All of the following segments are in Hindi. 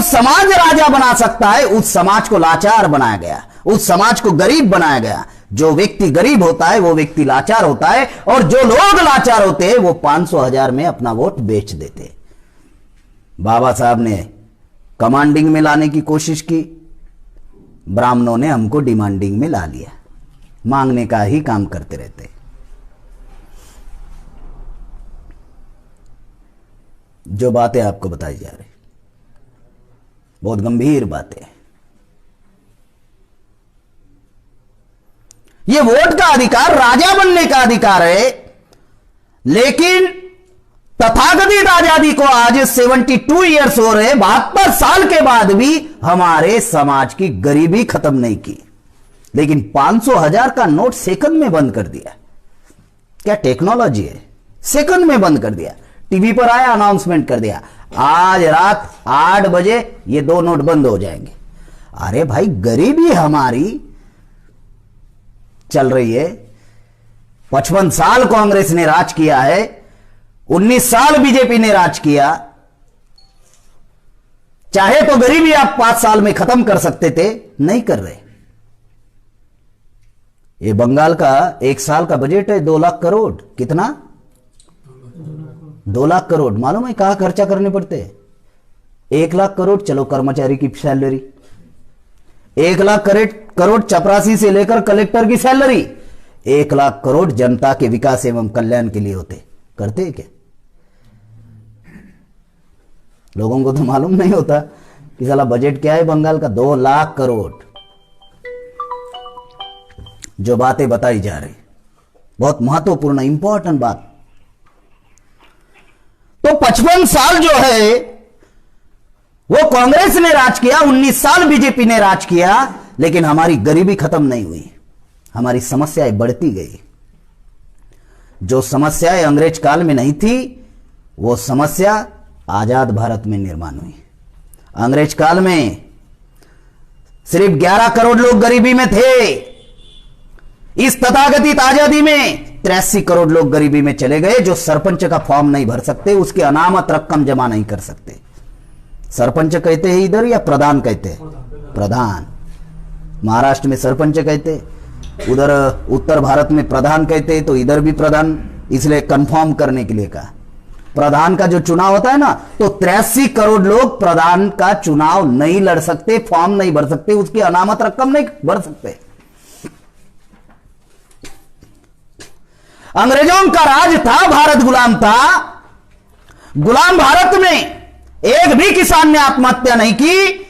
समाज राजा बना सकता है, उस समाज को लाचार बनाया गया, उस समाज को गरीब बनाया गया। जो व्यक्ति गरीब होता है वो व्यक्ति लाचार होता है, और जो लोग लाचार होते हैं वो 500,000 में अपना वोट बेच देते। बाबा साहब ने कमांडिंग में लाने की कोशिश की, ब्राह्मणों ने हमको डिमांडिंग में ला लिया, मांगने का ही काम करते रहते। जो बातें आपको बताई जा रही बहुत गंभीर बातें हैं। ये वोट का अधिकार राजा बनने का अधिकार है, लेकिन तथाकथित आजादी को आज 72 ईयर्स हो रहे, 72 साल के बाद भी हमारे समाज की गरीबी खत्म नहीं की, लेकिन 500,000 का नोट सेकंड में बंद कर दिया। क्या टेक्नोलॉजी है, सेकंड में बंद कर दिया। टीवी पर आया, अनाउंसमेंट कर दिया, आज रात 8 बजे ये 2 नोट बंद हो जाएंगे। अरे भाई, गरीबी हमारी चल रही है। 55 साल कांग्रेस ने राज किया है, 19 साल बीजेपी ने राज किया। चाहे तो गरीबी आप 5 साल में खत्म कर सकते थे, नहीं कर रहे। ये बंगाल का 1 साल का बजट है 2 लाख करोड़। कितना? 2 लाख करोड़। मालूम है कहां खर्चा करने पड़ते हैं? 1 लाख करोड़ चलो कर्मचारी की सैलरी, 1 लाख करोड़ चपरासी से लेकर कलेक्टर की सैलरी, 1 लाख करोड़ जनता के विकास एवं कल्याण के लिए होते। करते हैं क्या? लोगों को तो मालूम नहीं होता कि साला बजट क्या है बंगाल का। 2 लाख करोड़। जो बातें बताई जा रही बहुत महत्वपूर्ण इंपॉर्टेंट बात। तो 55 साल जो है वो कांग्रेस ने राज किया, 19 साल बीजेपी ने राज किया, लेकिन हमारी गरीबी खत्म नहीं हुई, हमारी समस्याएं बढ़ती गई। जो समस्याएं अंग्रेज काल में नहीं थी वो समस्या आजाद भारत में निर्माण हुई। अंग्रेज काल में सिर्फ 11 करोड़ लोग गरीबी में थे। इस तथाकथित आजादी में 83 करोड़ लोग गरीबी में चले गए, जो सरपंच का फॉर्म नहीं भर सकते, उसकी अनामत रकम जमा नहीं कर सकते। सरपंच कहते हैं इधर या प्रधान कहते हैं? प्रधान। महाराष्ट्र में सरपंच कहते, उधर उत्तर भारत में प्रधान कहते, तो इधर भी प्रधान, इसलिए कंफर्म करने के लिए कहा। प्रधान का जो चुनाव होता है ना, तो 83 करोड़ लोग प्रधान का चुनाव नहीं लड़ सकते, फॉर्म नहीं भर सकते, उसकी अनामत रकम नहीं भर सकते। अंग्रेजों का राज था, भारत गुलाम था। गुलाम भारत में एक भी किसान ने आत्महत्या नहीं की।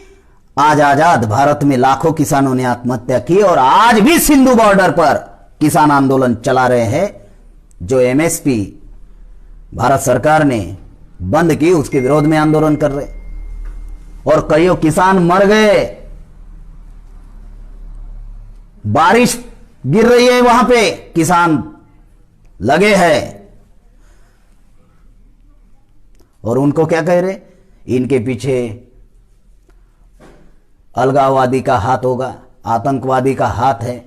आज आजाद भारत में लाखों किसानों ने आत्महत्या की, और आज भी सिंधु बॉर्डर पर किसान आंदोलन चला रहे हैं। जो एमएसपी भारत सरकार ने बंद की, उसके विरोध में आंदोलन कर रहे, और कईयों किसान मर गए। बारिश गिर रही है वहां पे, किसान लगे हैं, और उनको क्या कह रहे? इनके पीछे अलगाववादी का हाथ होगा, आतंकवादी का हाथ है।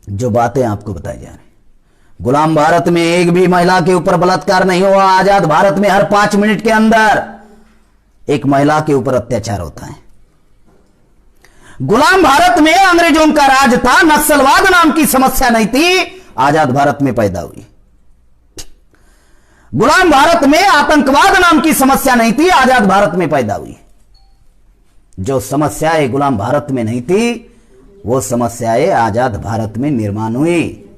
जो बातें आपको बताई जा रही, गुलाम भारत में एक भी महिला के ऊपर बलात्कार नहीं हुआ। आजाद भारत में हर 5 मिनट के अंदर एक महिला के ऊपर अत्याचार होता है। गुलाम भारत में अंग्रेजों का राज था, नक्सलवाद नाम की समस्या नहीं थी, आजाद भारत में पैदा हुई। गुलाम भारत में आतंकवाद नाम की समस्या नहीं थी, आजाद भारत में पैदा हुई। जो समस्याएं गुलाम भारत में नहीं थी, वो समस्याएं आजाद भारत में निर्माण हुई।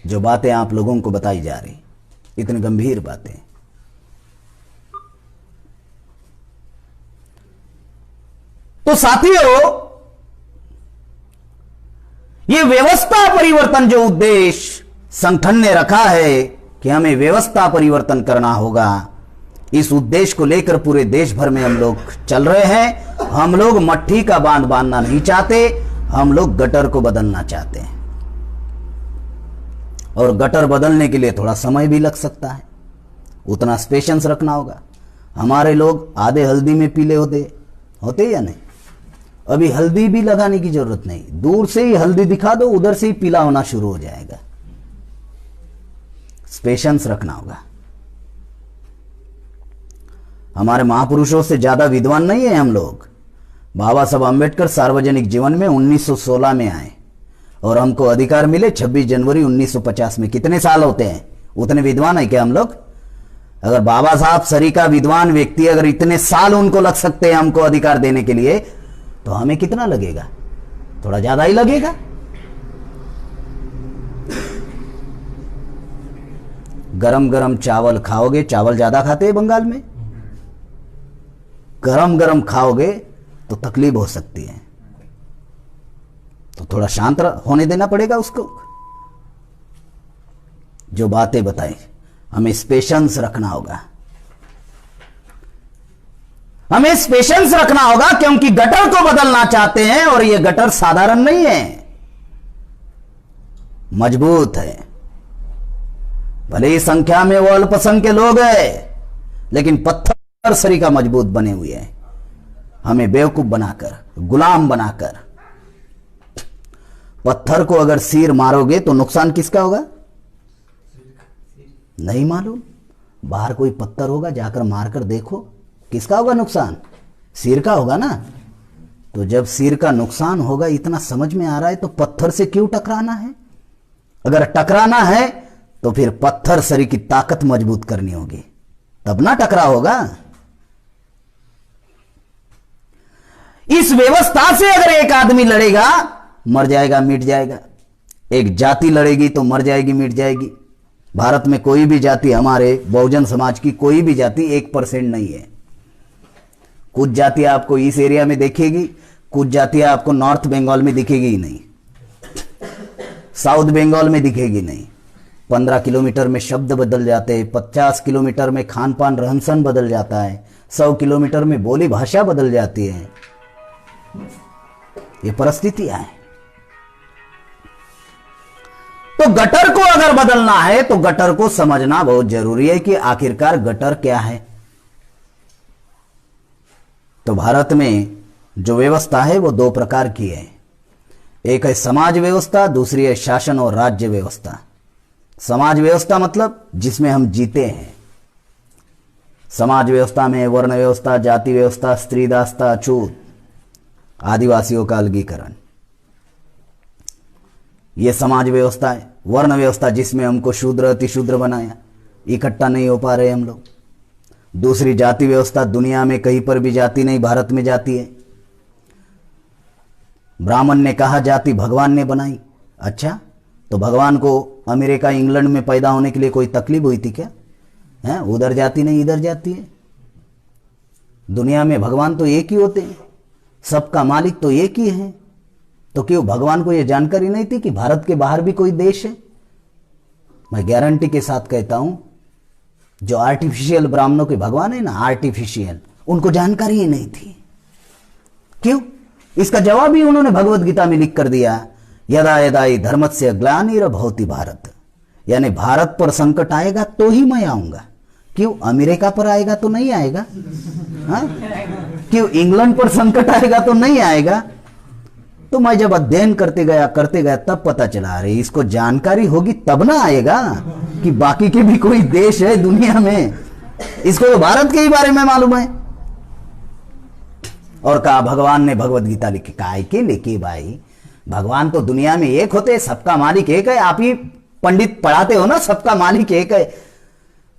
जो बातें आप लोगों को बताई जा रही, इतनी गंभीर बातें। तो साथियों, ये व्यवस्था परिवर्तन जो उद्देश्य संगठन ने रखा है कि हमें व्यवस्था परिवर्तन करना होगा, इस उद्देश्य को लेकर पूरे देश भर में हम लोग चल रहे हैं। हम लोग मट्ठी का बांध बांधना नहीं चाहते, हम लोग गटर को बदलना चाहते हैं। और गटर बदलने के लिए थोड़ा समय भी लग सकता है, उतना पेशेंस रखना होगा। हमारे लोग आधे हल्दी में पीले होते या नहीं? अभी हल्दी भी लगाने की जरूरत नहीं, दूर से ही हल्दी दिखा दो, उधर से ही पीला होना शुरू हो जाएगा। पेशेंस रखना होगा। हमारे महापुरुषों से ज्यादा विद्वान नहीं है हम लोग। बाबा साहब अम्बेडकर सार्वजनिक जीवन में 1916 में आए और हमको अधिकार मिले 26 जनवरी 1950 में। कितने साल होते हैं? उतने विद्वान है क्या हम लोग? अगर बाबा साहब सरीका विद्वान व्यक्ति अगर इतने साल उनको लग सकते हैं हमको अधिकार देने के लिए, तो हमें कितना लगेगा? थोड़ा ज्यादा ही लगेगा। गरम गरम चावल खाओगे, चावल ज्यादा खाते हैं बंगाल में, गरम गरम खाओगे तो तकलीफ हो सकती है, तो थोड़ा शांत होने देना पड़ेगा उसको। जो बातें बताई हमें पेशेंस रखना होगा, हमें पेशेंस रखना होगा, क्योंकि गटर को बदलना चाहते हैं और यह गटर साधारण नहीं है, मजबूत है। भले ही संख्या में वो अल्पसंख्यक लोग हैं, लेकिन पत्थर सरीका मजबूत बने हुए हैं। हमें बेवकूफ बनाकर, गुलाम बनाकर, पत्थर को अगर सिर मारोगे तो नुकसान किसका होगा? नहीं मालूम। बाहर कोई पत्थर होगा, जाकर मारकर देखो, किसका होगा नुकसान? सिर का होगा ना। तो जब सिर का नुकसान होगा इतना समझ में आ रहा है, तो पत्थर से क्यों टकराना है? अगर टकराना है तो फिर पत्थर शरीर की ताकत मजबूत करनी होगी, तब ना टकराव होगा। इस व्यवस्था से अगर एक आदमी लड़ेगा, मर जाएगा, मिट जाएगा। एक जाति लड़ेगी तो मर जाएगी, मिट जाएगी। भारत में कोई भी जाति, हमारे बहुजन समाज की कोई भी जाति 1% नहीं है। कुछ जातियां आपको इस एरिया में दिखेगी, कुछ जातियां आपको नॉर्थ बंगाल में दिखेगी ही नहीं, साउथ बंगाल में दिखेगी नहीं। 15 किलोमीटर में शब्द बदल जाते हैं, 50 किलोमीटर में खान पान रहन सहन बदल जाता है, 100 किलोमीटर में बोली भाषा बदल जाती है। ये परिस्थितियां हैं। तो गटर को अगर बदलना है तो गटर को समझना बहुत जरूरी है कि आखिरकार गटर क्या है। तो भारत में जो व्यवस्था है वो 2 प्रकार की है। एक है समाज व्यवस्था, दूसरी है शासन और राज्य व्यवस्था। समाज व्यवस्था मतलब जिसमें हम जीते हैं। समाज व्यवस्था में वर्ण व्यवस्था, जाति व्यवस्था, स्त्री दास्ता, छूत, आदिवासियों का अलगीकरण, यह समाज व्यवस्था है। वर्ण व्यवस्था जिसमें हमको शूद्र अतिशूद्र बनाया, इकट्ठा नहीं हो पा रहे हम लोग। दूसरी जाति व्यवस्था, दुनिया में कहीं पर भी जाति नहीं, भारत में जाति है। ब्राह्मण ने कहा जाति भगवान ने बनाई। अच्छा, तो भगवान को अमेरिका इंग्लैंड में पैदा होने के लिए कोई तकलीफ हुई थी क्या? है, उधर जाति नहीं इधर जाति है। दुनिया में भगवान तो एक ही होते हैं, सबका मालिक तो एक ही है। तो क्यों भगवान को यह जानकारी नहीं थी कि भारत के बाहर भी कोई देश है? मैं गारंटी के साथ कहता हूं, जो आर्टिफिशियल ब्राह्मणों के भगवान है ना, आर्टिफिशियल, उनको जानकारी ही नहीं थी। क्यों? इसका जवाब ही उन्होंने भगवत गीता में लिख कर दिया, यदा यदा ही धर्मस्य ग्लानिर्भवति भारत, यानी भारत पर संकट आएगा तो ही मैं आऊंगा। क्यों? अमेरिका पर आएगा तो नहीं आएगा? हाँ? क्यों इंग्लैंड पर संकट आएगा तो नहीं आएगा? तो मैं जब अध्ययन करते गया तब पता चला, अरे इसको जानकारी होगी तब ना आएगा कि बाकी के भी कोई देश है दुनिया में, इसको तो भारत के ही बारे में मालूम है। और कहा भगवान ने भगवत गीता लिखी। काय के लेके भाई, भगवान तो दुनिया में एक होते, सबका मालिक एक है। आप ही पंडित पढ़ाते हो ना, सबका मालिक एक है।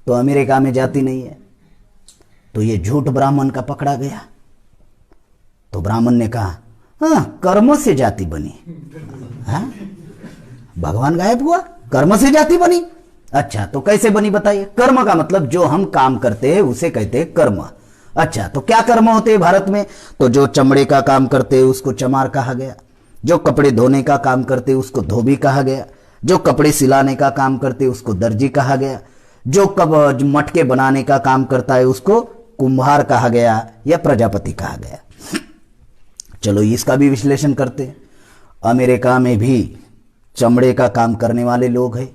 तो अमेरिका में जाति नहीं है। तो ये झूठ ब्राह्मण का पकड़ा गया। तो ब्राह्मण ने कहा, हाँ, कर्म से जाति बनी। हाँ? भगवान गायब हुआ, कर्म से जाति बनी। अच्छा, तो कैसे बनी बताइए? कर्म का मतलब जो हम काम करते हैं उसे कहते हैं कर्म। अच्छा, तो क्या कर्म होते हैं भारत में? तो जो चमड़े का काम करते हैं उसको चमार कहा गया, जो कपड़े धोने का काम करते उसको धोबी कहा गया, जो कपड़े सिलाने का काम करते उसको दर्जी कहा गया, जो मटके बनाने का काम करता है उसको कुम्हार कहा गया या प्रजापति कहा गया। चलो इसका भी विश्लेषण करते हैं। अमेरिका में भी चमड़े का काम करने वाले लोग हैं,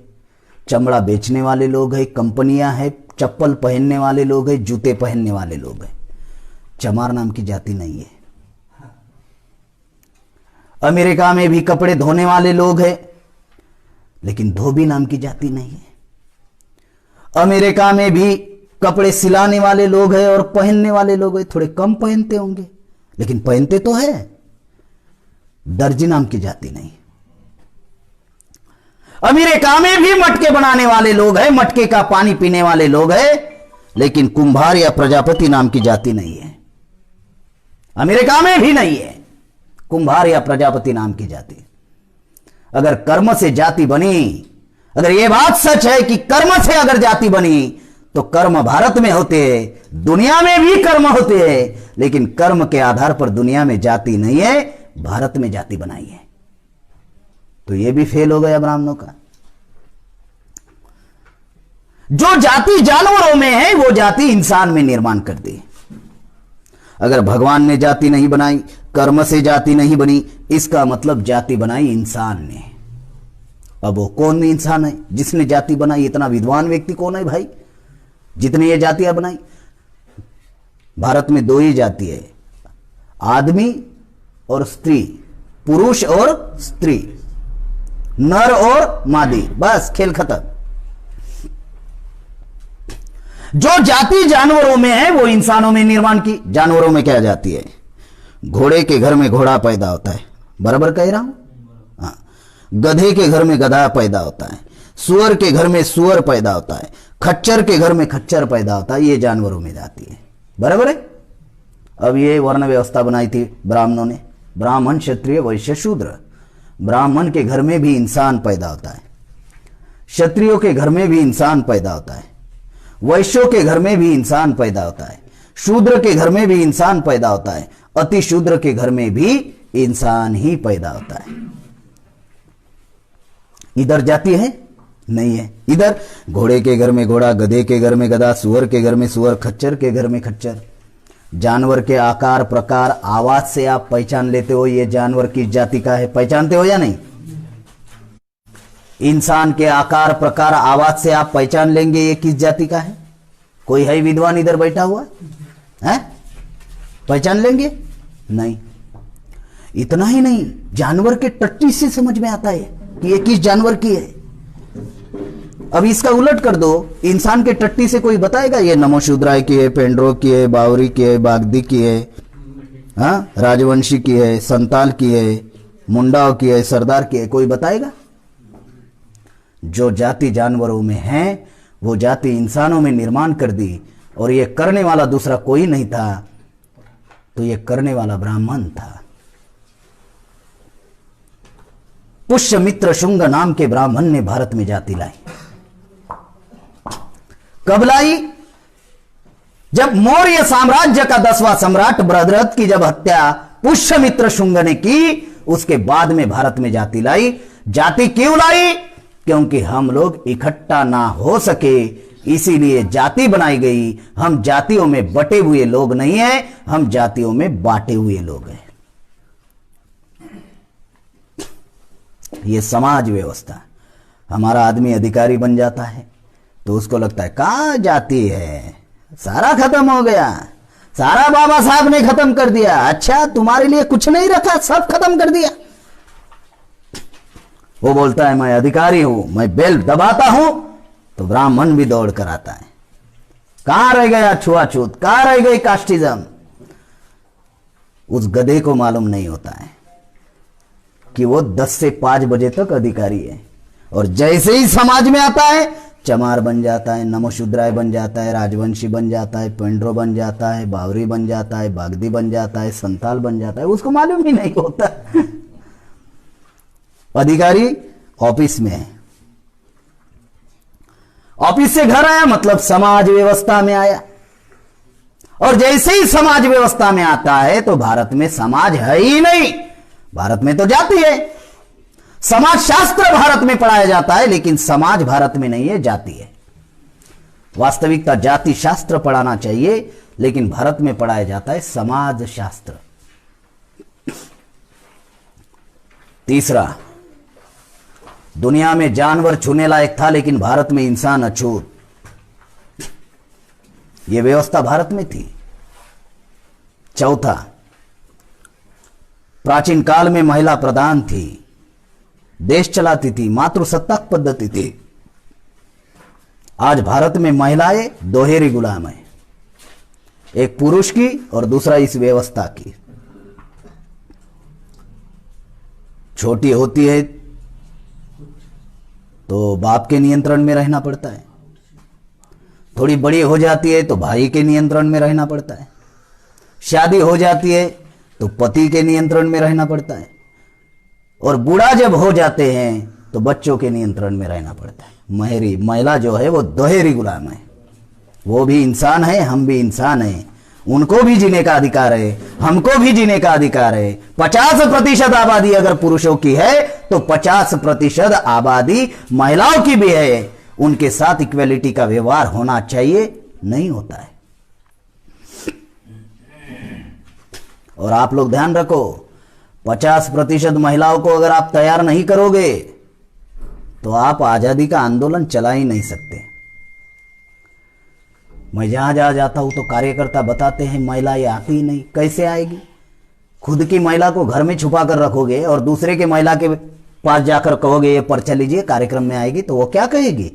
चमड़ा बेचने वाले लोग हैं, कंपनियां हैं, चप्पल पहनने वाले लोग हैं, जूते पहनने वाले लोग हैं। चमार नाम की जाति नहीं है। अमेरिका में भी कपड़े धोने वाले लोग हैं, लेकिन धोबी नाम की जाति नहीं है। अमेरिका में भी कपड़े सिलाने वाले लोग हैं और पहनने वाले लोग हैं, थोड़े कम पहनते होंगे लेकिन पहनते तो है। दर्जी नाम की जाति नहीं। अमेरिका में भी मटके बनाने वाले लोग हैं, मटके का पानी पीने वाले लोग हैं, लेकिन कुंभार या प्रजापति नाम की जाति नहीं है। अमेरिका में भी नहीं है कुंभार या प्रजापति नाम की जाति। अगर कर्म से जाति बनी, अगर यह बात सच है कि कर्म से अगर जाति बनी तो कर्म भारत में होते हैं, दुनिया में भी कर्म होते हैं, लेकिन कर्म के आधार पर दुनिया में जाति नहीं है, भारत में जाति बनाई है। तो यह भी फेल हो गया ब्राह्मणों का। जो जाति जानवरों में है वो जाति इंसान में निर्माण कर दी। अगर भगवान ने जाति नहीं बनाई, कर्म से जाति नहीं बनी, इसका मतलब जाति बनाई इंसान ने। अब वो कौन इंसान है जिसने जाति बनाई? इतना विद्वान व्यक्ति कौन है भाई जितने ये जातियां बनाई? भारत में दो ही जाति है, आदमी और स्त्री, पुरुष और स्त्री, नर और मादी, बस खेल खत्म। जो जाति जानवरों में है वो इंसानों में निर्माण की। जानवरों में क्या जाति है? घोड़े के घर में घोड़ा पैदा होता है, बराबर कह रहा हूं? हाँ। गधे के घर में गधा पैदा होता है, सुअर के घर में सुअर पैदा होता है, खच्चर के घर में खच्चर पैदा होता है। ये जानवरों में जाती है, बराबर है। अब ये वर्ण व्यवस्था बनाई थी ब्राह्मणों ने, ब्राह्मण क्षत्रिय वैश्य शूद्र। ब्राह्मण के घर में भी इंसान पैदा होता है, क्षत्रियों के घर में भी इंसान पैदा होता है, वैश्यों के घर में भी इंसान पैदा होता है, शूद्र के घर में भी इंसान पैदा होता है, अति शूद्र के घर में भी इंसान ही पैदा होता है। इधर जाति है? नहीं है। इधर घोड़े के घर में घोड़ा, गधे के घर में गधा, सुअर के घर में सुअर, खच्चर के घर में खच्चर। जानवर के आकार प्रकार आवाज से आप पहचान लेते हो ये जानवर किस जाति का है, पहचानते हो या नहीं? इंसान के आकार प्रकार आवाज से आप पहचान लेंगे ये किस जाति का है। कोई है विद्वान इधर बैठा हुआ है? पहचान लेंगे? नहीं। इतना ही नहीं, जानवर के टट्टी से समझ में आता है कि ये किस जानवर की है। अब इसका उलट कर दो, इंसान के टट्टी से कोई बताएगा ये नमोशूद्राय की है, पेंड्रो की है, बावरी की है, बागदी की है, हाँ, राजवंशी की है, संताल की है, मुंडाओं की है, सरदार की है? कोई बताएगा? जो जाति जानवरों में है वो जाति इंसानों में निर्माण कर दी, और ये करने वाला दूसरा कोई नहीं था, तो ये करने वाला ब्राह्मण था। पुष्यमित्र शुंग नाम के ब्राह्मण ने भारत में जाति लाई। कब लाई? जब मौर्य साम्राज्य का 10वां सम्राट बृहद्रथ की जब हत्या पुष्यमित्र शुंग ने की, उसके बाद में भारत में जाति लाई। जाति क्यों लाई? क्योंकि हम लोग इकट्ठा ना हो सके, इसीलिए जाति बनाई गई। हम जातियों में बटे हुए लोग नहीं हैं, हम जातियों में बांटे हुए लोग हैं। ये समाज व्यवस्था। हमारा आदमी अधिकारी बन जाता है तो उसको लगता है कहां जाति है, सारा खत्म हो गया, सारा बाबा साहब ने खत्म कर दिया। अच्छा, तुम्हारे लिए कुछ नहीं रखा, सब खत्म कर दिया। वो बोलता है मैं अधिकारी हूं, मैं बेल दबाता हूं, तो ब्राह्मण भी दौड़ कर आता है। कहां रह गया छुआछूत, कहां रह गई कास्टिज्म? उस गधे को मालूम नहीं होता है कि वो 10 से 5 बजे तक अधिकारी है, और जैसे ही समाज में आता है चमार बन जाता है, नमोशूद्राय बन जाता है, राजवंशी बन जाता है, पेंड्रो बन जाता है, बावरी बन जाता है, बागदी बन जाता है, संताल बन जाता है। उसको मालूम ही नहीं होता। अधिकारी ऑफिस में है, ऑफिस से घर आया मतलब समाज व्यवस्था में आया, और जैसे ही समाज व्यवस्था में आता है तो भारत में समाज है ही नहीं, भारत में तो जाति है। समाज शास्त्र भारत में पढ़ाया जाता है, लेकिन समाज भारत में नहीं है, जाति है। वास्तविकता जाति शास्त्र पढ़ाना चाहिए, लेकिन भारत में पढ़ाया जाता है समाज शास्त्र। तीसरा, दुनिया में जानवर छूने लायक था, लेकिन भारत में इंसान अछूत। यह व्यवस्था भारत में थी। चौथा, प्राचीन काल में महिला प्रधान थी, देश चलाती थी, मातृसत्ताक पद्धति थी। आज भारत में महिलाएं दोहरी गुलाम है, एक पुरुष की और दूसरा इस व्यवस्था की। छोटी होती है तो बाप के नियंत्रण में रहना पड़ता है, थोड़ी बड़ी हो जाती है तो भाई के नियंत्रण में रहना पड़ता है, शादी हो जाती है तो पति के नियंत्रण में रहना पड़ता है, और बूढ़ा जब हो जाते हैं तो बच्चों के नियंत्रण में रहना पड़ता है। महिला जो है वो दोहरी गुलाम है। वो भी इंसान है, हम भी इंसान हैं, उनको भी जीने का अधिकार है, हमको भी जीने का अधिकार है। 50% आबादी अगर पुरुषों की है तो 50% आबादी महिलाओं की भी है। उनके साथ इक्वेलिटी का व्यवहार होना चाहिए, नहीं होता है। और आप लोग ध्यान रखो, 50% महिलाओं को अगर आप तैयार नहीं करोगे तो आप आजादी का आंदोलन चला ही नहीं सकते। मैं जहां जहां जाता हूं तो कार्यकर्ता बताते हैं महिला ये आती ही नहीं। कैसे आएगी? खुद की महिला को घर में छुपा कर रखोगे और दूसरे के महिला के पास जाकर कहोगे ये पर्चा लीजिए, कार्यक्रम में आएगी, तो वो क्या कहेगी?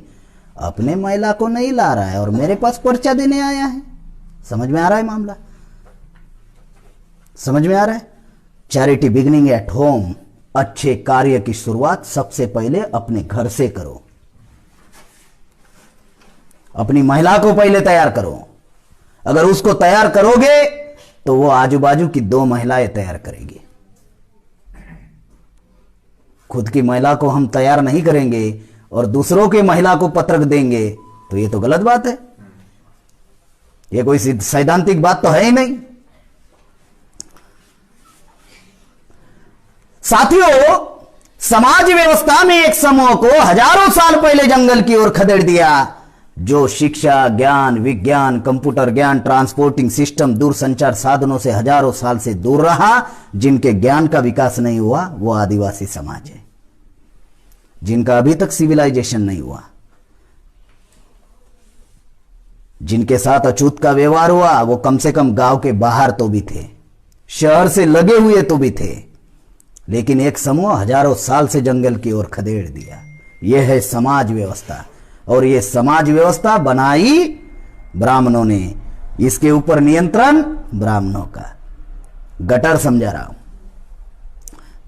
अपने महिला को नहीं ला रहा है और मेरे पास पर्चा देने आया है। समझ में आ रहा है मामला? समझ में आ रहा है? Charity beginning at home. अच्छे कार्य की शुरुआत सबसे पहले अपने घर से करो। अपनी महिला को पहले तैयार करो। अगर उसको तैयार करोगे तो वो आजू बाजू की 2 महिलाएं तैयार करेगी। खुद की महिला को हम तैयार नहीं करेंगे और दूसरों के महिला को पत्रक देंगे तो ये तो गलत बात है। ये कोई सैद्धांतिक बात तो है ही नहीं। साथियों, समाज व्यवस्था में एक समूह को हजारों साल पहले जंगल की ओर खदेड़ दिया, जो शिक्षा, ज्ञान, विज्ञान, कंप्यूटर ज्ञान, ट्रांसपोर्टिंग सिस्टम, दूरसंचार साधनों से हजारों साल से दूर रहा। जिनके ज्ञान का विकास नहीं हुआ वो आदिवासी समाज है, जिनका अभी तक सिविलाइजेशन नहीं हुआ, जिनके साथ अछूत का व्यवहार हुआ वो कम से कम गांव के बाहर तो भी थे, शहर से लगे हुए तो भी थे। लेकिन एक समूह हजारों साल से जंगल की ओर खदेड़ दिया। यह है समाज व्यवस्था, और यह समाज व्यवस्था बनाई ब्राह्मणों ने। इसके ऊपर नियंत्रण ब्राह्मणों का। गटर समझा रहा हूं।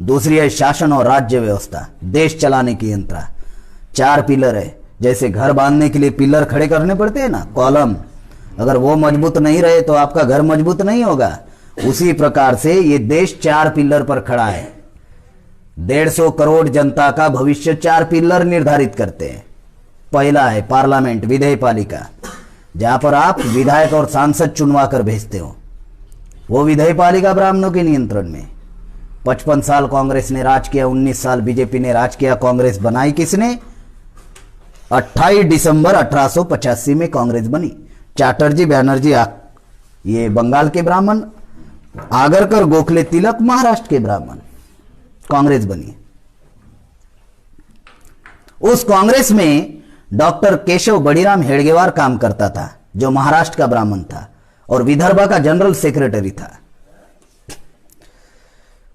दूसरी है शासन और राज्य व्यवस्था, देश चलाने की यंत्रणा। 4 पिलर है। जैसे घर बांधने के लिए पिलर खड़े करने पड़ते हैं ना, कॉलम, अगर वो मजबूत नहीं रहे तो आपका घर मजबूत नहीं होगा। उसी प्रकार से ये देश 4 पिलर पर खड़ा है। 150 करोड़ जनता का भविष्य 4 पिलर निर्धारित करते हैं। पहला है पार्लियामेंट, विधायपालिका, जहां पर आप विधायक और सांसद चुनवा कर भेजते हो। वो विधायपालिका ब्राह्मणों के नियंत्रण में। 55 साल कांग्रेस ने राज किया, 19 साल बीजेपी ने राज किया। कांग्रेस बनाई किसने? 28 दिसंबर 1885 में कांग्रेस बनी। चैटर्जी, बैनर्जी ये बंगाल के ब्राह्मण, आगरकर, गोखले, तिलक महाराष्ट्र के ब्राह्मण, कांग्रेस बनी। उस कांग्रेस में डॉक्टर केशव बड़ीराम हेडगेवार काम करता था, जो महाराष्ट्र का ब्राह्मण था और विदर्भ का जनरल सेक्रेटरी था।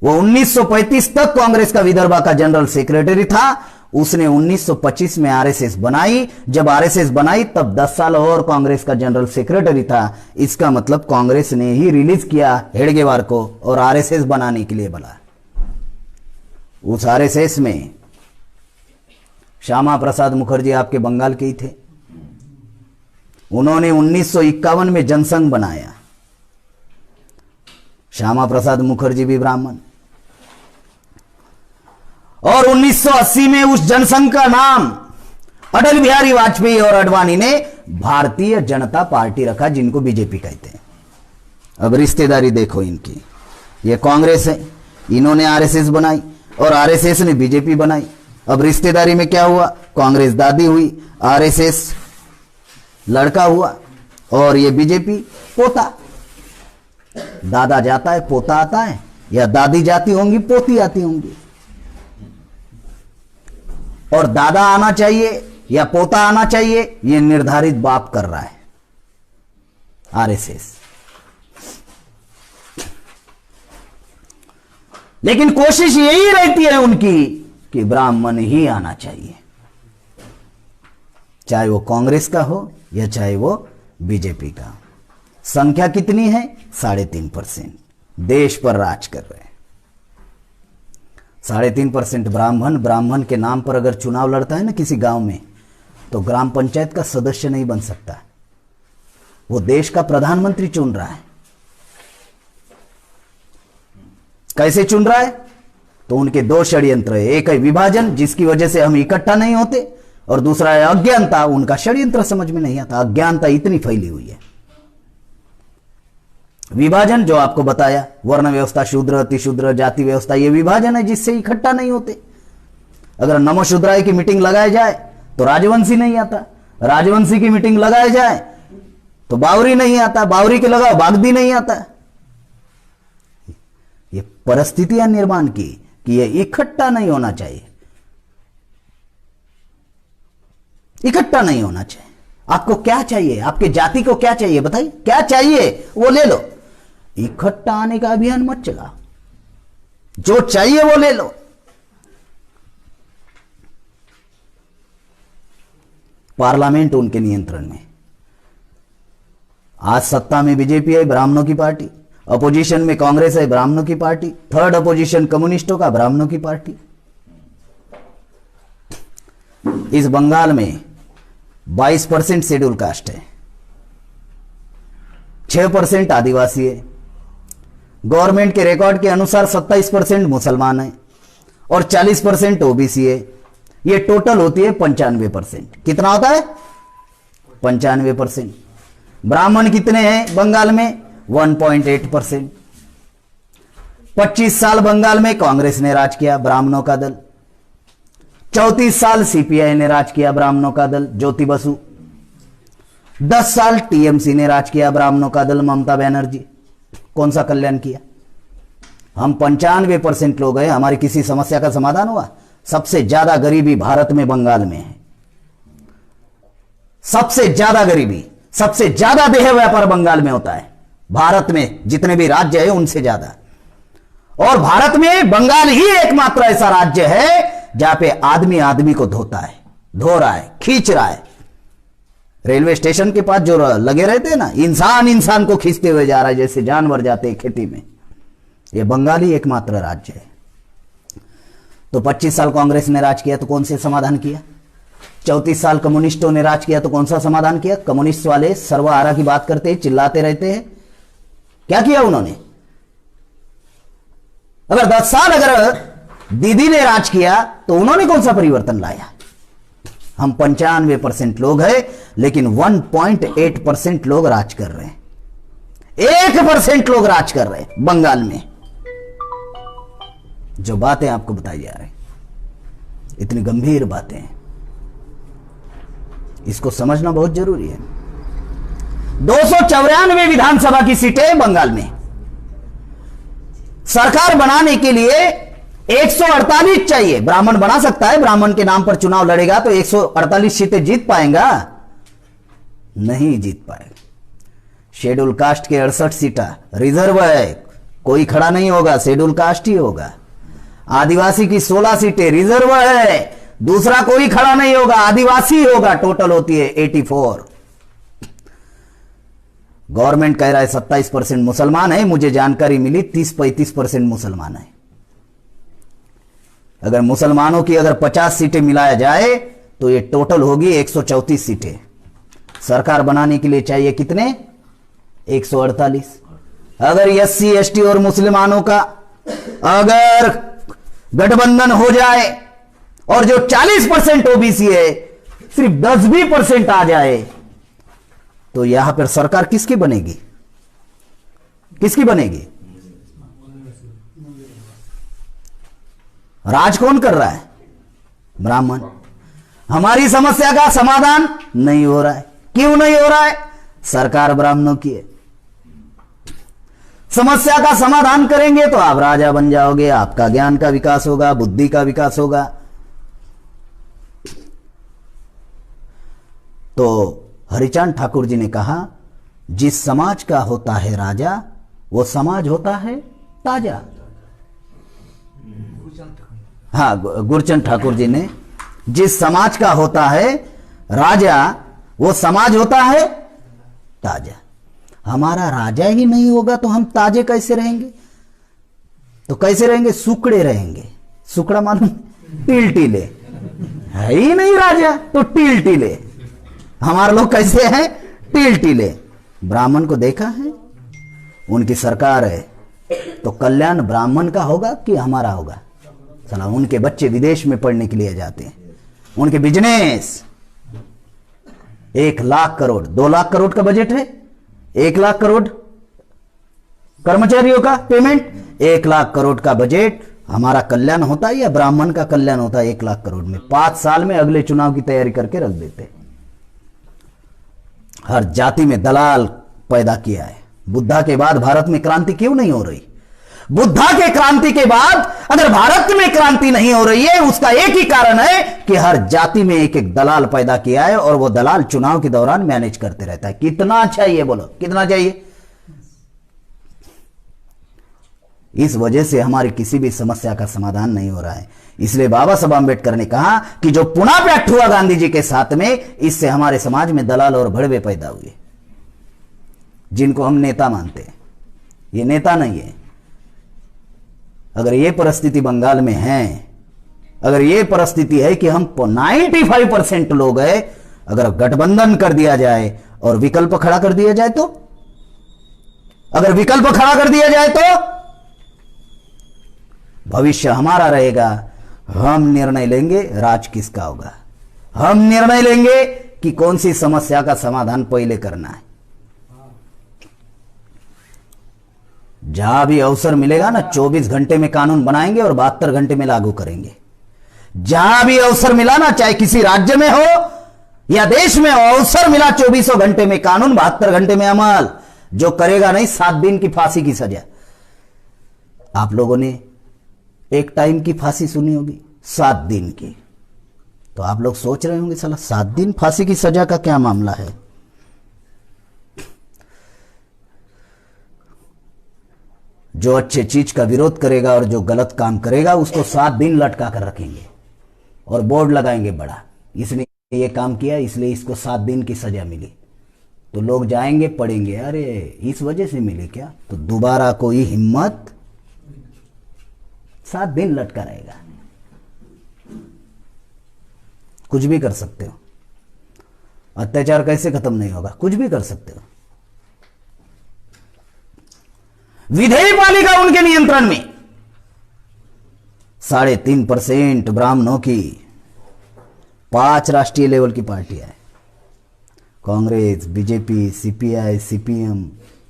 वो 1935 तक कांग्रेस का विदर्भ का जनरल सेक्रेटरी था। उसने 1925 में आरएसएस बनाई। जब आरएसएस बनाई तब 10 साल और कांग्रेस का जनरल सेक्रेटरी था। इसका मतलब कांग्रेस ने ही रिलीज किया हेडगेवार को और आरएसएस बनाने के लिए बोला। उस आरएसएस में श्यामा प्रसाद मुखर्जी आपके बंगाल के ही थे। उन्होंने 1951 में जनसंघ बनाया। श्यामा प्रसाद मुखर्जी भी ब्राह्मण। और 1980 में उस जनसंघ का नाम अटल बिहारी वाजपेयी और अडवाणी ने भारतीय जनता पार्टी रखा, जिनको बीजेपी कहते हैं। अब रिश्तेदारी देखो इनकी। ये कांग्रेस है, इन्होंने आरएसएस बनाई और आरएसएस ने बीजेपी बनाई। अब रिश्तेदारी में क्या हुआ? कांग्रेस दादी हुई, आरएसएस लड़का हुआ और ये बीजेपी पोता। दादा जाता है, पोता आता है, या दादी जाती होंगी, पोती आती होंगी। और दादा आना चाहिए या पोता आना चाहिए, यह निर्धारित बाप कर रहा है, आरएसएस। लेकिन कोशिश यही रहती है उनकी कि ब्राह्मण ही आना चाहिए। चाहे वो कांग्रेस का हो या चाहे वो बीजेपी का। संख्या कितनी है? 3.5%। देश पर राज कर रहे हैं। 3.5% ब्राह्मण के नाम पर अगर चुनाव लड़ता है ना किसी गांव में, तो ग्राम पंचायत का सदस्य नहीं बन सकता। वो देश का प्रधानमंत्री चुन रहा है। कैसे चुन रहा है? तो उनके दो षड्यंत्र है। एक है विभाजन, जिसकी वजह से हम इकट्ठा नहीं होते, और दूसरा है अज्ञानता। उनका षड्यंत्र समझ में नहीं आता। अज्ञानता इतनी फैली हुई है। विभाजन जो आपको बताया, वर्ण व्यवस्था, शूद्र अतिशूद्र, जाति व्यवस्था, ये विभाजन है जिससे इकट्ठा नहीं होते। अगर नमो शूद्राय की मीटिंग लगाई जाए तो राजवंशी नहीं आता, राजवंशी की मीटिंग लगाई जाए तो बावरी नहीं आता, बावरी के लगाओ बागदी नहीं आता। ये परिस्थितियां निर्माण की कि ये इकट्ठा नहीं होना चाहिए, इकट्ठा नहीं होना चाहिए। आपको क्या चाहिए? आपके जाति को क्या चाहिए? बताइए क्या चाहिए, वो ले लो। इकट्ठा आने का अभियान मत चला, जो चाहिए वो ले लो। पार्लियामेंट उनके नियंत्रण में। आज सत्ता में बीजेपी है, ब्राह्मणों की पार्टी। अपोजिशन में कांग्रेस है, ब्राह्मणों की पार्टी। थर्ड अपोजिशन कम्युनिस्टों का, ब्राह्मणों की पार्टी। इस बंगाल में 22% शेड्यूल कास्ट है, 6% आदिवासी है। गवर्नमेंट के रिकॉर्ड के अनुसार 27% मुसलमान है और 40% ओबीसी है। ये टोटल होती है 95%। कितना होता है? 95%। ब्राह्मण कितने हैं बंगाल में? 1.8%। 25 साल बंगाल में कांग्रेस ने राज किया, ब्राह्मणों का दल। 34 साल सीपीआई ने राज किया, ब्राह्मणों का दल, ज्योति बसु। 10 साल टीएमसी ने राज किया, ब्राह्मणों का दल, ममता बनर्जी। कौन सा कल्याण किया? हम 95% लोग हैं, हमारी किसी समस्या का समाधान हुआ? सबसे ज्यादा गरीबी भारत में बंगाल में है। सबसे ज्यादा गरीबी, सबसे ज्यादा देह व्यापार बंगाल में होता है। भारत में जितने भी राज्य है उनसे ज्यादा। और भारत में बंगाल ही एकमात्र ऐसा राज्य है जहां पे आदमी आदमी को धोता है, धो रहा है, खींच रहा है। रेलवे स्टेशन के पास जो लगे रहते हैं ना, इंसान इंसान को खींचते हुए जा रहा है जैसे जानवर जाते हैं खेती में। यह बंगाल ही एकमात्र राज्य है। तो 25 साल कांग्रेस ने राज किया तो कौन से समाधान किया? 34 साल कम्युनिस्टों ने राज किया तो कौन सा समाधान किया? कम्युनिस्ट वाले सर्वहारा की बात करते हैं, चिल्लाते रहते हैं। क्या किया उन्होंने? अगर 10 साल अगर दीदी ने राज किया तो उन्होंने कौन सा परिवर्तन लाया? हम 95% लोग हैं, लेकिन 1.8% लोग राज कर रहे हैं। 1% लोग राज कर रहे हैं बंगाल में। जो बातें आपको बताई जा रही, इतनी गंभीर बातें हैं, इसको समझना बहुत जरूरी है। 294 विधानसभा की सीटें बंगाल में। सरकार बनाने के लिए 148 चाहिए। ब्राह्मण बना सकता है, ब्राह्मण के नाम पर चुनाव लड़ेगा तो 148 सीटें जीत पाएगा? नहीं जीत पाएगा। शेड्यूल कास्ट के 68 सीटें रिजर्व है, कोई खड़ा नहीं होगा, शेड्यूल कास्ट ही होगा। आदिवासी की 16 सीटें रिजर्व है, दूसरा कोई खड़ा नहीं होगा, आदिवासी होगा। टोटल होती है 84। गवर्नमेंट कह रहा है 27% मुसलमान है, मुझे जानकारी मिली 30-35% मुसलमान है। अगर मुसलमानों की अगर 50 सीटें मिलाया जाए तो ये टोटल होगी 134 सीटें। सरकार बनाने के लिए चाहिए कितने? 148। अगर SC ST और मुसलमानों का अगर गठबंधन हो जाए और जो 40% ओबीसी है सिर्फ 10% आ जाए तो यहां पर सरकार किसकी बनेगी? किसकी बनेगी? राज कौन कर रहा है? ब्राह्मण। हमारी समस्या का समाधान नहीं हो रहा है। क्यों नहीं हो रहा है? सरकार ब्राह्मणों की है। समस्या का समाधान करेंगे तो आप राजा बन जाओगे, आपका ज्ञान का विकास होगा, बुद्धि का विकास होगा। तो हरिचांद ठाकुर जी ने कहा, जिस समाज का होता है राजा वो समाज होता है ताजा। हाँ, गुरचंद ठाकुर जी ने, जिस समाज का होता है राजा वो समाज होता है ताजा। हमारा राजा ही नहीं होगा तो हम ताजे कैसे रहेंगे? तो कैसे रहेंगे? सुकड़े रहेंगे। सुकड़ा मालूम? टील टीले। है ही नहीं राजा तो टील टीले। हमारे लोग कैसे हैं? टील टीले। ब्राह्मण को देखा है? उनकी सरकार है तो कल्याण ब्राह्मण का होगा कि हमारा होगा? चला, उनके बच्चे विदेश में पढ़ने के लिए जाते हैं, उनके बिजनेस 1 लाख करोड़, 2 लाख करोड़ का बजट है, 1 लाख करोड़ कर्मचारियों का पेमेंट, 1 लाख करोड़ का बजट। हमारा कल्याण होता है या ब्राह्मण का कल्याण होता है? 1 लाख करोड़ में 5 साल में अगले चुनाव की तैयारी करके रख देते। हर जाति में दलाल पैदा किया है। बुद्धा के बाद भारत में क्रांति क्यों नहीं हो रही? बुद्धा के क्रांति के बाद अगर भारत में क्रांति नहीं हो रही है, उसका एक ही कारण है कि हर जाति में एक एक दलाल पैदा किया है और वो दलाल चुनाव के दौरान मैनेज करते रहता है। कितना चाहिए बोलो, कितना चाहिए? इस वजह से हमारी किसी भी समस्या का समाधान नहीं हो रहा है। इसलिए बाबा साहब आंबेडकर ने कहा कि जो पुनः व्यक्त हुआ गांधी जी के साथ में, इससे हमारे समाज में दलाल और भड़वे पैदा हुए, जिनको हम नेता मानते हैं। ये नेता नहीं है। अगर ये परिस्थिति बंगाल में है, अगर ये परिस्थिति है कि हम 95% लोग हैं, अगर गठबंधन कर दिया जाए और विकल्प खड़ा कर दिया जाए तो, अगर विकल्प खड़ा कर दिया जाए तो भविष्य हमारा रहेगा। हम निर्णय लेंगे राज किसका होगा। हम निर्णय लेंगे कि कौन सी समस्या का समाधान पहले करना है। जहां भी अवसर मिलेगा ना, 24 घंटे में कानून बनाएंगे और 72 घंटे में लागू करेंगे। जहां भी अवसर मिला ना, चाहे किसी राज्य में हो या देश में हो, अवसर मिला 24 घंटे में कानून, 72 घंटे में अमल। जो करेगा नहीं, 7 दिन की फांसी की सजा। आप लोगों ने एक टाइम की फांसी सुनी होगी, 7 दिन की। तो आप लोग सोच रहे होंगे साला 7 दिन फांसी की सजा का क्या मामला है। जो अच्छे चीज का विरोध करेगा और जो गलत काम करेगा उसको 7 दिन लटका कर रखेंगे और बोर्ड लगाएंगे बड़ा, इसने ये काम किया इसलिए इसको 7 दिन की सजा मिली। तो लोग जाएंगे पढ़ेंगे, अरे इस वजह से मिली क्या, तो दोबारा कोई हिम्मत, 7 दिन लटका रहेगा। कुछ भी कर सकते हो। अत्याचार कैसे खत्म नहीं होगा? कुछ भी कर सकते हो। विधेय पालिका उनके नियंत्रण में, 3.5% ब्राह्मणों की, 5 राष्ट्रीय लेवल की पार्टियां हैं, Congress, BJP, CPI, CPM,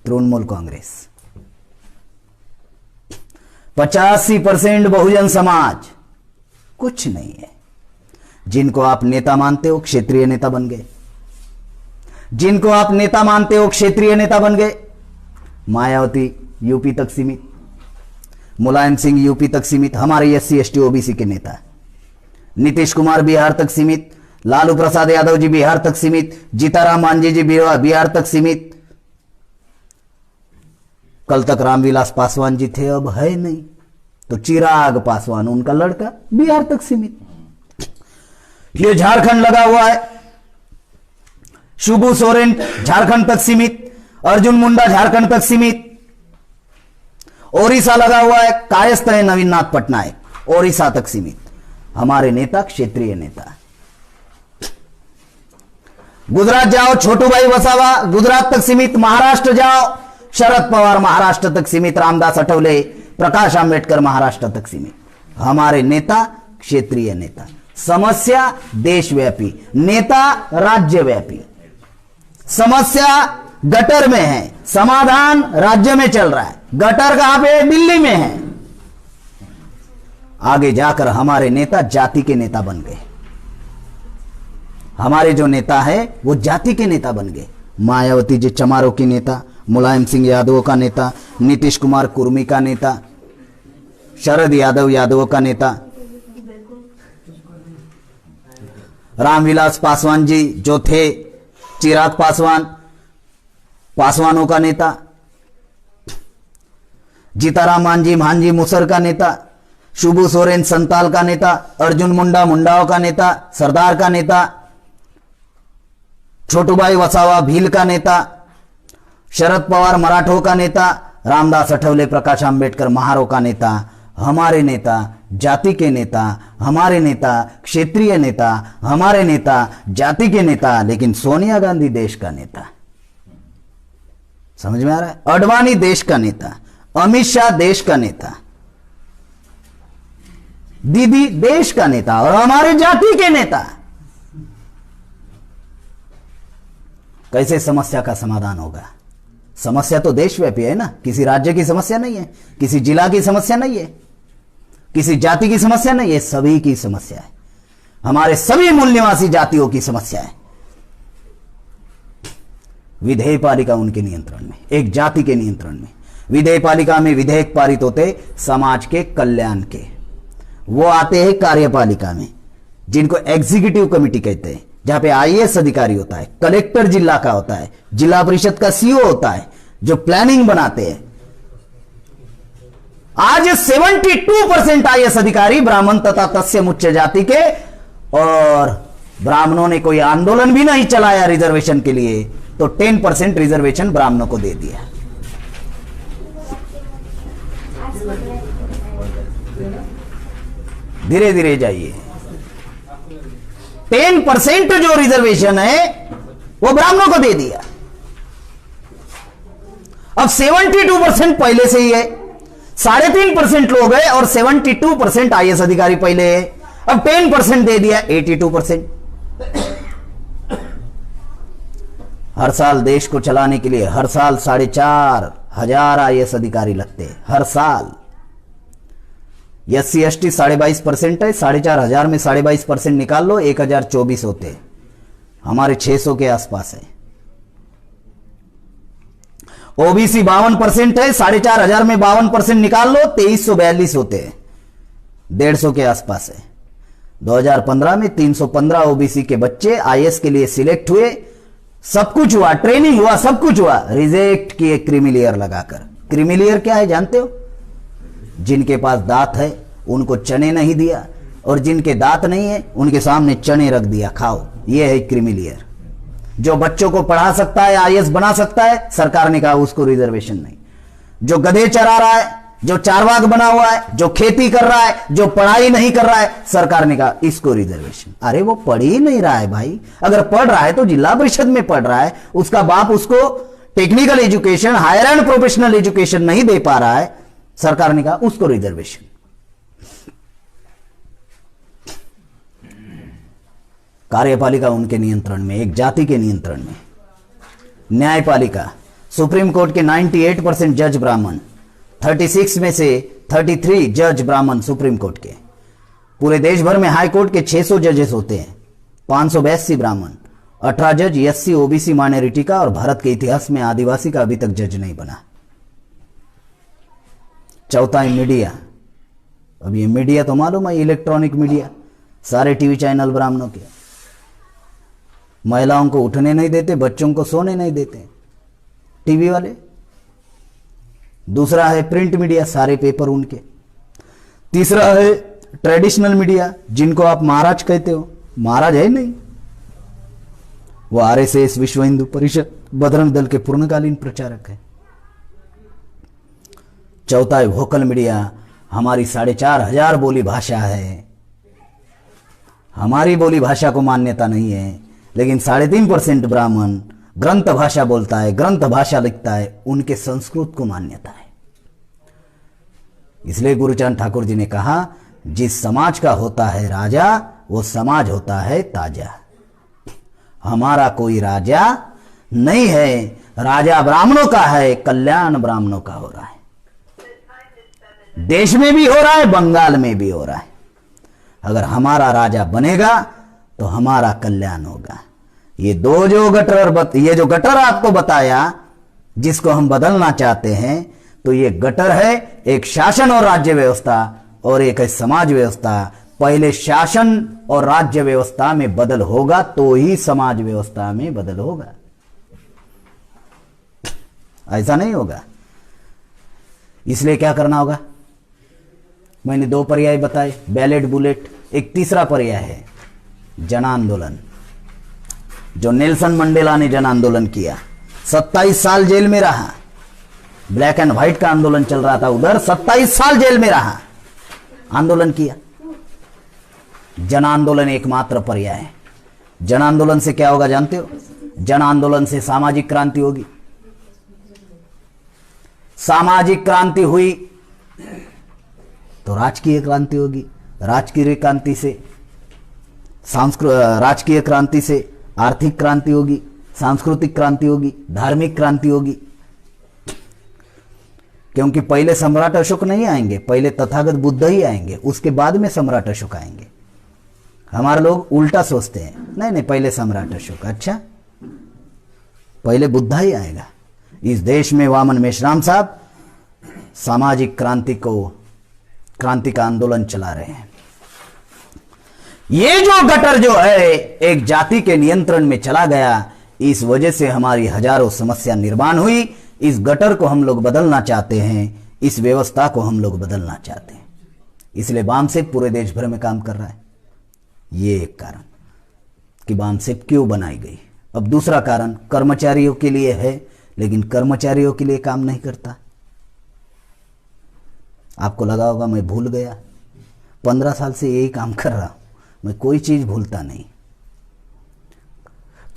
Trinamool Congress. 85% Bahujan Samaj. कुछ नहीं है। जिनको आप नेता मानते हो क्षेत्रीय नेता बन गए, जिनको आप नेता मानते हो क्षेत्रीय नेता बन गए। मायावती यूपी तक सीमित, मुलायम सिंह यूपी तक सीमित, हमारे SC ST OBC के नेता। नीतीश कुमार बिहार तक सीमित, लालू प्रसाद यादव जी बिहार तक सीमित, जीताराम मांझी जी बिहार तक सीमित। कल तक रामविलास पासवान जी थे, अब है नहीं। तो चिराग पासवान उनका लड़का बिहार तक सीमित। ये झारखंड लगा हुआ है, शिबू सोरेन झारखंड तक सीमित, अर्जुन मुंडा झारखंड तक सीमित। ओडिशा लगा हुआ है, कायस्थ है नवीन नाथ पटनायक, ओडिशा तक सीमित। हमारे नेता क्षेत्रीय नेता। गुजरात जाओ छोटू भाई वसावा गुजरात तक सीमित, महाराष्ट्र जाओ शरद पवार महाराष्ट्र तक सीमित, रामदास अठवले, प्रकाश आंबेडकर महाराष्ट्र तक सीमित। हमारे नेता क्षेत्रीय नेता। समस्या देशव्यापी, नेता राज्यव्यापी। समस्या गटर में है, समाधान राज्य में चल रहा है। गटर कहां पे है? दिल्ली में है। आगे जाकर हमारे नेता जाति के नेता बन गए। हमारे जो नेता है वो जाति के नेता बन गए। मायावती जी चमारों की नेता, मुलायम सिंह यादवों का नेता, नीतीश कुमार कुर्मी का नेता, शरद यादव यादवों का नेता, रामविलास पासवान जी जो थे, चिराग पासवान पासवानों का नेता, जीताराम मांझी मुसर का नेता, शिबू सोरेन संताल का नेता, अर्जुन मुंडा मुंडाओं का नेता, सरदार का नेता, छोटूभाई वसावा भील का नेता, शरद पवार मराठों का नेता, रामदास अठवले प्रकाश आंबेडकर महारों का नेता, हमारे नेता, जाति के नेता, हमारे नेता, क्षेत्रीय नेता, हमारे नेता, जाति के नेता, लेकिन सोनिया गांधी देश का नेता। समझ में आ रहा है? अडवाणी देश का नेता, अमित शाह देश का नेता, दीदी देश का नेता और हमारे जाति के नेता। कैसे समस्या का समाधान होगा? समस्या तो देशव्यापी है ना, किसी राज्य की समस्या नहीं है, किसी जिला की समस्या नहीं है, किसी जाति की समस्या नहीं है, सभी की समस्या है, हमारे सभी मूल निवासी जातियों की समस्या है। विधेयपालिका उनके नियंत्रण में, एक जाति के नियंत्रण में। विधेयपालिका में विधेयक पारित होते समाज के कल्याण के, वो आते हैं कार्यपालिका में, जिनको एग्जीक्यूटिव कमिटी कहते हैं, जहां पे आईएएस अधिकारी होता है, कलेक्टर जिला का होता है, जिला परिषद का सीओ होता है, जो प्लानिंग बनाते हैं। आज 72% आईएएस अधिकारी ब्राह्मण तथा तत्सम उच्च जाति के, और ब्राह्मणों ने कोई आंदोलन भी नहीं चलाया रिजर्वेशन के लिए, तो 10% रिजर्वेशन ब्राह्मणों को दे दिया। धीरे धीरे जाइए। 10% जो रिजर्वेशन है वो ब्राह्मणों को दे दिया। अब 72% पहले से ही है, 3.5% लोग हैं और 72% आईएएस अधिकारी पहले है, अब 10% दे दिया, 82%। हर साल देश को चलाने के लिए हर साल 4,500 आईएएस अधिकारी लगते हैं, हर साल। SC ST 22.5% है, 4,500 में 22% निकाल लो, 1,024 होते हैं, हमारे 600 के आसपास है। ओबीसी 52% है, 4,500 में 52% निकाल लो, 2,342 होते हैं, 150 के आसपास है। 2015 में 315 ओबीसी के बच्चे आईएएस के लिए सिलेक्ट हुए, सब कुछ हुआ, ट्रेनिंग हुआ, सब कुछ हुआ, रिजेक्ट किए क्रीमी लगाकर। क्रीमी क्या है जानते हो? जिनके पास दांत है उनको चने नहीं दिया, और जिनके दांत नहीं है उनके सामने चने रख दिया, खाओ। यह है क्रीमी लेयर। जो बच्चों को पढ़ा सकता है, आईएएस बना सकता है, सरकार ने कहा उसको रिजर्वेशन नहीं। जो गधे चरा रहा है, जो चारवाक बना हुआ है, जो खेती कर रहा है, जो पढ़ाई नहीं कर रहा है, सरकार ने कहा इसको रिजर्वेशन। अरे वो पढ़ ही नहीं रहा है भाई, अगर पढ़ रहा है तो जिला परिषद में पढ़ रहा है, उसका बाप उसको technical education, higher and professional education नहीं दे पा रहा है, सरकार ने कहा उसको रिजर्वेशन। कार्यपालिका उनके नियंत्रण में, एक जाति के नियंत्रण में। न्यायपालिका, सुप्रीम कोर्ट के 98% जज ब्राह्मण, 36 में से 33 जज ब्राह्मण सुप्रीम कोर्ट के। पूरे देश भर में हाई कोर्ट के 600 जजेस होते हैं, 582 ब्राह्मण, 18 जज SC OBC माइनॉरिटी का, और भारत के इतिहास में आदिवासी का अभी तक जज नहीं बना। चौथा है मीडिया। अब ये मीडिया तो मालूम है, इलेक्ट्रॉनिक मीडिया, सारे टीवी चैनल ब्राह्मणों के। महिलाओं को उठने नहीं देते, बच्चों को सोने नहीं देते, टीवी वाले। दूसरा है प्रिंट मीडिया, सारे पेपर उनके। तीसरा है ट्रेडिशनल मीडिया, जिनको आप महाराज कहते हो, महाराज है नहीं, वो RSS, विश्व हिंदू परिषद, बजरंग दल के पूर्णकालीन प्रचारक है। चौथा है वोकल मीडिया, हमारी 4,500 बोली भाषा है, हमारी बोली भाषा को मान्यता नहीं है, लेकिन 3.5% ब्राह्मण ग्रंथ भाषा बोलता है, ग्रंथ भाषा लिखता है, उनके संस्कृत को मान्यता है। इसलिए गुरुचरण ठाकुर जी ने कहा, जिस समाज का होता है राजा, वो समाज होता है ताजा। हमारा कोई राजा नहीं है, राजा ब्राह्मणों का है, कल्याण ब्राह्मणों का हो रहा है। देश में भी हो रहा है, बंगाल में भी हो रहा है। अगर हमारा राजा बनेगा तो हमारा कल्याण होगा। ये दो जो गटर, ये जो गटर आपको बताया, जिसको हम बदलना चाहते हैं, तो ये गटर है, एक शासन और राज्य व्यवस्था, और एक है समाज व्यवस्था। पहले शासन और राज्य व्यवस्था में बदल होगा तो ही समाज व्यवस्था में बदल होगा, ऐसा नहीं होगा। इसलिए क्या करना होगा? मैंने 2 पर्याय बताए, बैलेट बुलेट। एक तीसरा पर्याय है जन आंदोलन। जो नेल्सन मंडेला ने जन आंदोलन किया, 27 साल जेल में रहा। ब्लैक एंड व्हाइट का आंदोलन चल रहा था उधर, 27 साल जेल में रहा, आंदोलन किया। जन आंदोलन एकमात्र पर्याय है। जन आंदोलन से क्या होगा जानते हो? जन आंदोलन से सामाजिक क्रांति होगी। सामाजिक क्रांति हुई तो राजकीय क्रांति होगी। राजकीय क्रांति से राजकीय क्रांति से आर्थिक क्रांति होगी, सांस्कृतिक क्रांति होगी, धार्मिक क्रांति होगी। क्योंकि पहले सम्राट अशोक नहीं आएंगे, पहले तथागत बुद्ध ही आएंगे, उसके बाद में सम्राट अशोक आएंगे। हमारे लोग उल्टा सोचते हैं, नहीं नहीं पहले सम्राट अशोक, अच्छा पहले बुद्ध ही आएगा। इस देश में वामन मेश्राम साहब सामाजिक क्रांति का आंदोलन चला रहे हैं। ये जो गटर जो है एक जाति के नियंत्रण में चला गया, इस वजह से हमारी हजारों समस्या निर्माण हुई। इस गटर को हम लोग बदलना चाहते हैं, इस व्यवस्था को हम लोग बदलना चाहते हैं। इसलिए बामसेफ पूरे देश भर में काम कर रहा है। ये एक कारण कि बामसेफ क्यों बनाई गई। अब दूसरा कारण कर्मचारियों के लिए है, लेकिन कर्मचारियों के लिए काम नहीं करता। आपको लगा होगा मैं भूल गया, 15 साल से यही काम कर रहा हूं, मैं कोई चीज भूलता नहीं।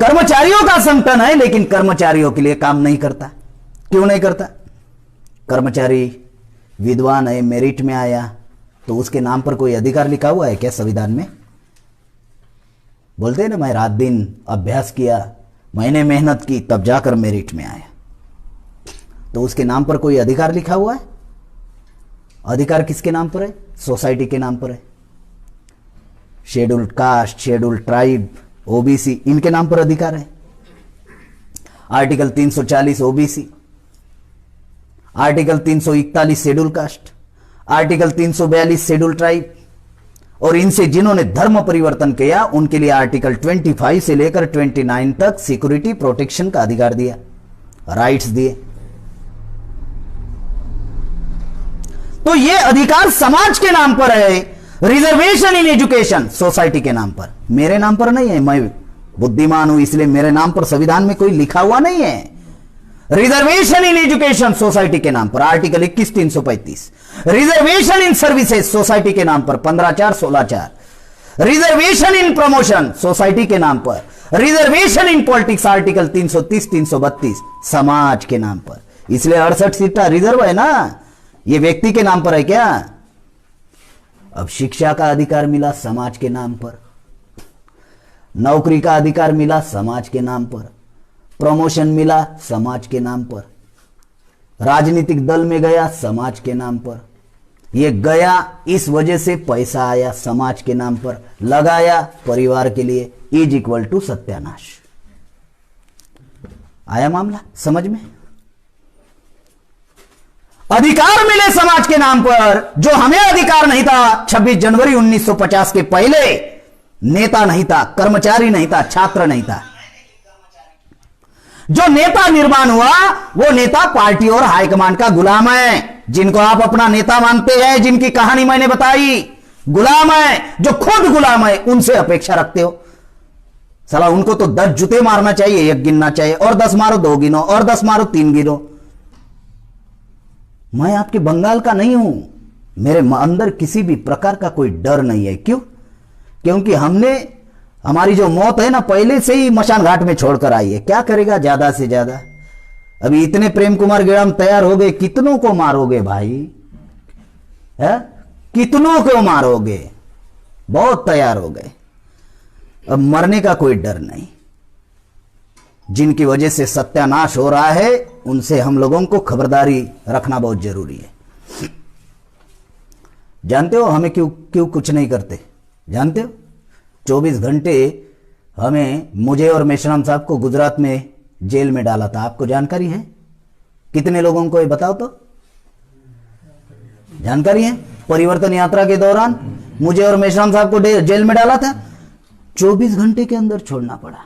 कर्मचारियों का संगठन है, लेकिन कर्मचारियों के लिए काम नहीं करता। क्यों नहीं करता? कर्मचारी विद्वान है, मेरिट में आया, तो उसके नाम पर कोई अधिकार लिखा हुआ है क्या संविधान में? बोलते हैं ना, मैं रात दिन अभ्यास किया, मैंने मेहनत की, तब जाकर मेरिट में आया। तो उसके नाम पर कोई अधिकार लिखा हुआ है? अधिकार किसके नाम पर है? सोसाइटी के नाम पर है। Scheduled caste, scheduled tribe, OBC, इनके नाम पर अधिकार है। Article 340 OBC, article 341 schedule caste, article 342 schedule tribe, और इनसे जिन्होंने धर्म परिवर्तन किया उनके लिए आर्टिकल 25 से लेकर 29 तक सिक्योरिटी प्रोटेक्शन का अधिकार दिया, राइट्स दिए। तो ये अधिकार समाज के नाम पर है। रिजर्वेशन इन एजुकेशन सोसाइटी के नाम पर, मेरे नाम पर नहीं है। मैं बुद्धिमान हूं इसलिए मेरे नाम पर संविधान में कोई लिखा हुआ नहीं है। रिजर्वेशन इन एजुकेशन सोसाइटी के नाम पर आर्टिकल 21 335। रिजर्वेशन इन सर्विसेज सोसाइटी के नाम पर 15(4) 16(4). रिजर्वेशन इन प्रमोशन सोसाइटी के नाम पर। रिजर्वेशन इन पॉलिटिक्स आर्टिकल 330 332 समाज के नाम पर। इसलिए 68 सीटा रिजर्व है ना, ये व्यक्ति के नाम पर है क्या? अब शिक्षा का अधिकार मिला समाज के नाम पर, नौकरी का अधिकार मिला समाज के नाम पर, प्रमोशन मिला समाज के नाम पर, राजनीतिक दल में गया समाज के नाम पर। ये गया इस वजह से पैसा आया समाज के नाम पर, लगाया परिवार के लिए, इज इक्वल टू सत्यानाश। आया मामला समझ में? अधिकार मिले समाज के नाम पर, जो हमें अधिकार नहीं था। 26 जनवरी 1950 के पहले नेता नहीं था, कर्मचारी नहीं था, छात्र नहीं था। जो नेता निर्माण हुआ वो नेता पार्टी और हाईकमांड का गुलाम है, जिनको आप अपना नेता मानते हैं, जिनकी कहानी मैंने बताई, गुलाम है। जो खुद गुलाम है उनसे अपेक्षा रखते हो। साला उनको तो 10 जूते मारना चाहिए, 1 गिनना चाहिए, और 10 मारो 2 गिनो, और 10 मारो 3 गिनो। मैं आपके बंगाल का नहीं हूं, मेरे अंदर किसी भी प्रकार का कोई डर नहीं है। क्यों? क्योंकि हमारी जो मौत है ना पहले से ही मशान घाट में छोड़कर आई है। क्या करेगा ज्यादा से ज्यादा? अभी इतने प्रेम कुमार गेड़ाम तैयार हो गए, कितनों को मारोगे भाई? है कितनों को मारोगे? बहुत तैयार हो गए, अब मरने का कोई डर नहीं। जिनकी वजह से सत्यानाश हो रहा है उनसे हम लोगों को खबरदारी रखना बहुत जरूरी है। जानते हो हमें क्यों कुछ नहीं करते? जानते हो 24 घंटे मुझे और मेश्राम साहब को गुजरात में जेल में डाला था। आपको जानकारी है? कितने लोगों को ये बताओ तो? जानकारी है? परिवर्तन यात्रा के दौरान मुझे और मेश्राम साहब को जेल में डाला था। 24 घंटे के अंदर छोड़ना पड़ा।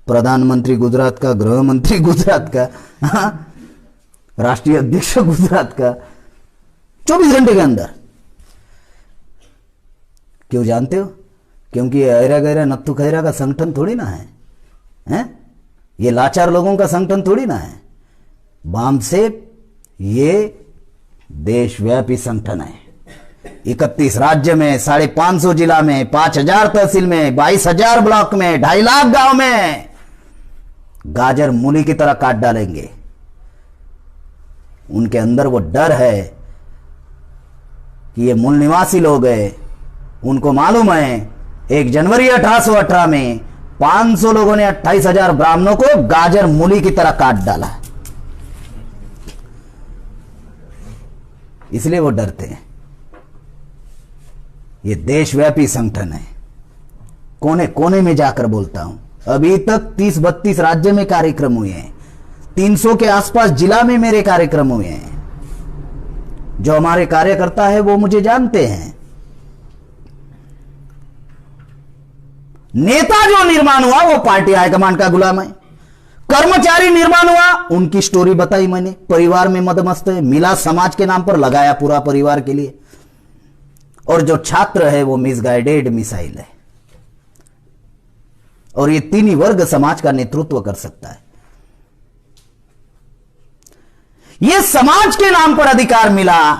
प्रधानमंत्री गुजरात का, गृह मंत्री गुजरात का, राष्ट्रीय अध्यक्ष गुजरात का, 24 घंटे के अंदर। क्यों जानते हो? क्योंकि ऐरा गैरा नत्थु खैरा का संगठन थोड़ी ना है। हैं? ये लाचार लोगों का संगठन थोड़ी ना है। बामसेफ ये देशव्यापी संगठन है। 31 राज्य में, 550 जिला में, 5000 तहसील में, 22,000 ब्लॉक में, 2.5 लाख गांव में गाजर मूली की तरह काट डालेंगे। उनके अंदर वो डर है कि ये मूल निवासी लोग हैं। उनको मालूम है 1 जनवरी 1818 में 500 लोगों ने 28,000 ब्राह्मणों को गाजर मूली की तरह काट डाला, इसलिए वो डरते हैं। ये देशव्यापी संगठन है। कोने कोने में जाकर बोलता हूं, अभी तक 30-32 राज्य में कार्यक्रम हुए हैं, 300 के आसपास जिला में मेरे कार्यक्रम हुए हैं। जो हमारे कार्यकर्ता है वो मुझे जानते हैं। नेता जो निर्माण हुआ वो पार्टी हाईकमान का गुलाम है। कर्मचारी निर्माण हुआ, उनकी स्टोरी बताई मैंने। परिवार में मदमस्त है, मिला समाज के नाम पर, लगाया पूरा परिवार के लिए। और जो छात्र है वो मिसगाइडेड मिसाइल है। और ये 3 ही वर्ग समाज का नेतृत्व कर सकता है। ये समाज के नाम पर अधिकार मिला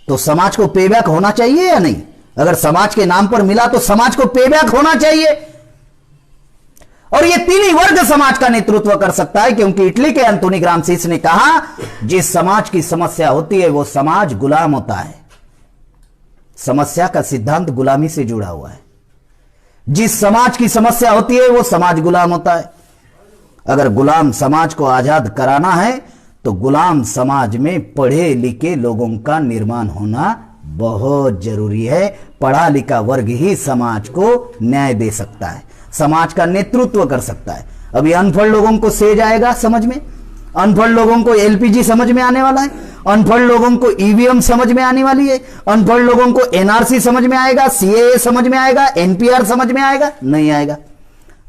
तो समाज को पेबैक होना चाहिए या नहीं? अगर समाज के नाम पर मिला तो समाज को पेबैक होना चाहिए। और ये 3 ही वर्ग समाज का नेतृत्व कर सकता है, क्योंकि इटली के एंटोनी ग्राम्सी ने कहा, जिस समाज की समस्या होती है वो समाज गुलाम होता है। समस्या का सिद्धांत गुलामी से जुड़ा हुआ है। जिस समाज की समस्या होती है वो समाज गुलाम होता है। अगर गुलाम समाज को आजाद कराना है तो गुलाम समाज में पढ़े लिखे लोगों का निर्माण होना बहुत जरूरी है। पढ़ा लिखा वर्ग ही समाज को न्याय दे सकता है, समाज का नेतृत्व कर सकता है। अभी अनपढ़ लोगों को सेज आएगा समझ में, अनपढ़ लोगों को एलपीजी समझ में आने वाला है, अनपढ़ लोगों को ईवीएम समझ में आने वाली है, अनपढ़ लोगों को एनआरसी समझ में आएगा, सीएए समझ में आएगा, एनपीआर समझ में आएगा? नहीं आएगा।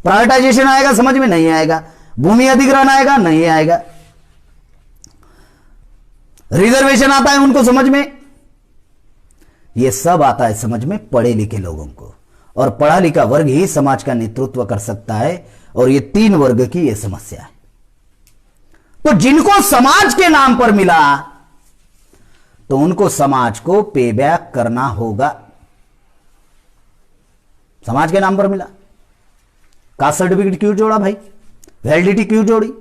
प्राइवेटाइजेशन आएगा समझ में? नहीं आएगा। भूमि अधिग्रहण आएगा? नहीं आएगा। रिजर्वेशन आता है उनको समझ में? यह सब आता है समझ में पढ़े लिखे लोगों को। और पढ़ा लिखा वर्ग ही समाज का नेतृत्व कर सकता है। और ये 3 वर्ग की यह समस्या है। तो जिनको समाज के नाम पर मिला तो उनको समाज को पेबैक करना होगा। समाज के नाम पर मिला, कास्ट सर्टिफिकेट क्यों जोड़ा भाई? वैलिडिटी क्यों जोड़ी?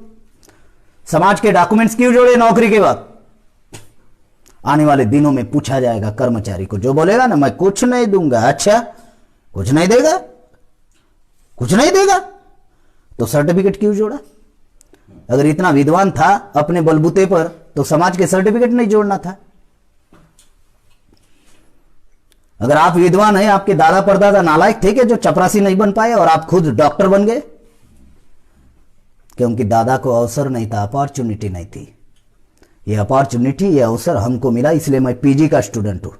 समाज के डॉक्यूमेंट्स क्यों जोड़े नौकरी के बाद? आने वाले दिनों में पूछा जाएगा कर्मचारी को, जो बोलेगा ना मैं कुछ नहीं दूंगा, अच्छा कुछ नहीं देगा, कुछ नहीं देगा, तो सर्टिफिकेट क्यों जोड़ा? अगर इतना विद्वान था अपने बलबूते पर तो समाज के सर्टिफिकेट नहीं जोड़ना था। अगर आप विद्वान हैं, आपके दादा परदादा नालायक थे क्या जो चपरासी नहीं बन पाए और आप खुद डॉक्टर बन गए? क्योंकि दादा को अवसर नहीं था, अपॉर्चुनिटी नहीं थी। ये अपॉर्चुनिटी, ये अवसर हमको मिला, इसलिए मैं पीजी का स्टूडेंट हूं।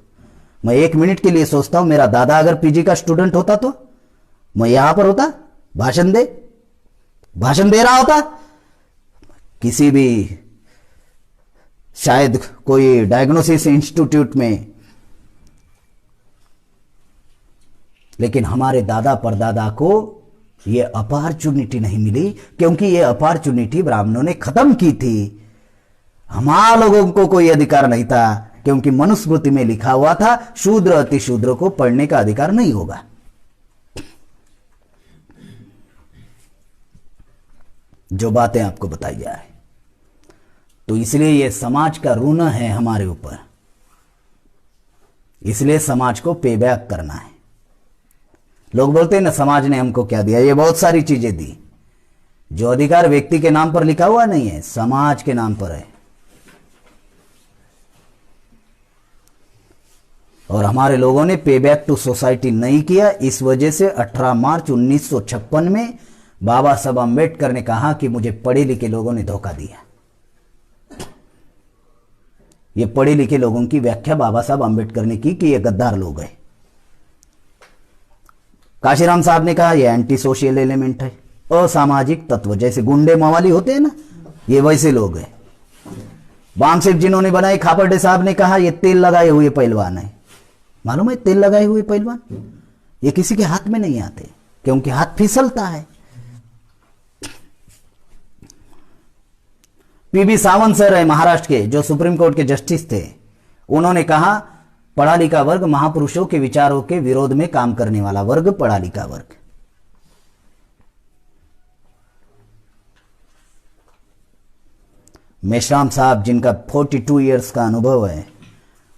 मैं 1 मिनट के लिए सोचता हूं मेरा दादा अगर पीजी का स्टूडेंट होता तो मैं यहां पर होता, भाषण दे रहा होता, किसी भी शायद कोई डायग्नोसिस इंस्टीट्यूट में। लेकिन हमारे दादा परदादा को यह अपॉर्चुनिटी नहीं मिली, क्योंकि यह अपॉर्चुनिटी ब्राह्मणों ने खत्म की थी। हमारा लोगों को कोई अधिकार नहीं था, क्योंकि मनुस्मृति में लिखा हुआ था शूद्र अति शूद्र को पढ़ने का अधिकार नहीं होगा। जो बातें आपको बताई जाए, तो इसलिए यह समाज का ऋण है हमारे ऊपर, इसलिए समाज को पेबैक करना है। लोग बोलते हैं ना समाज ने हमको क्या दिया, ये बहुत सारी चीजें दी। जो अधिकार व्यक्ति के नाम पर लिखा हुआ नहीं है, समाज के नाम पर है। और हमारे लोगों ने पे बैक टू सोसाइटी नहीं किया। इस वजह से 18 मार्च 1956 में बाबा साहब अम्बेडकर ने कहा कि मुझे पढ़े लिखे लोगों ने धोखा दिया। ये पढ़े लिखे लोगों की व्याख्या बाबा साहब अम्बेडकर ने की कि ये गद्दार लोग हैं। काशीराम साहब ने कहा ये एंटी सोशल एलिमेंट है, असामाजिक तत्व, जैसे गुंडे मवाली होते हैं ना, ये वैसे लोग हैं। बामसेफ जिन्होंने बनाई, खापर्डे साहब ने कहा ये तेल लगाए हुए पहलवान है। मालूम है तेल लगाए हुए पहलवान ये किसी के हाथ में नहीं आते, क्योंकि हाथ फिसलता है। पीबी सावंत सर है महाराष्ट्र के, जो सुप्रीम कोर्ट के जस्टिस थे, उन्होंने कहा पढ़ा लिखा वर्ग महापुरुषों के विचारों के विरोध में काम करने वाला वर्ग पढ़ा लिखा वर्ग। मेश्राम साहब जिनका 42 इयर्स का अनुभव है,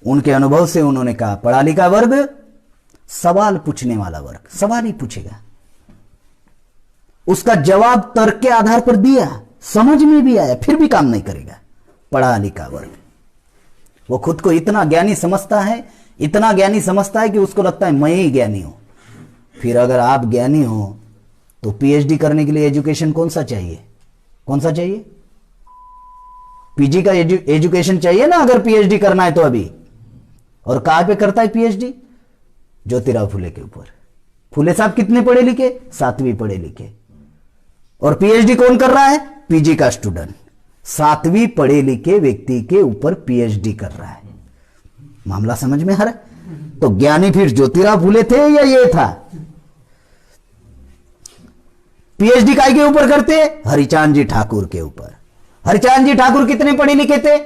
उनके अनुभव से उन्होंने कहा पढ़ा लिखा वर्ग सवाल पूछने वाला वर्ग, सवाल ही पूछेगा, उसका जवाब तर्क के आधार पर दिया, समझ में भी आया, फिर भी काम नहीं करेगा पढ़ा लिखा वर्ग। वो खुद को इतना ज्ञानी समझता है, इतना ज्ञानी समझता है कि उसको लगता है मैं ही ज्ञानी हूं। फिर अगर आप ज्ञानी हो तो पीएचडी करने के लिए एजुकेशन कौन सा चाहिए? कौन सा चाहिए? पीजी का एजुकेशन चाहिए ना अगर पीएचडी करना है तो अभी। और कहां पे करता है पीएचडी? ज्योतिराव फुले के ऊपर। फुले साहब कितने पढ़े लिखे? 7वीं पढ़े लिखे। और पीएचडी कौन कर रहा है? पीजी का स्टूडेंट 7वीं पढ़े लिखे व्यक्ति के ऊपर पीएचडी कर रहा है। मामला समझ में आ रहा है? तो ज्ञानी फिर ज्योतिराव फुले थे या ये था? पीएचडी काय के ऊपर करते? हरिचांद जी ठाकुर के ऊपर। हरिचांद जी ठाकुर कितने पढ़े लिखे थे?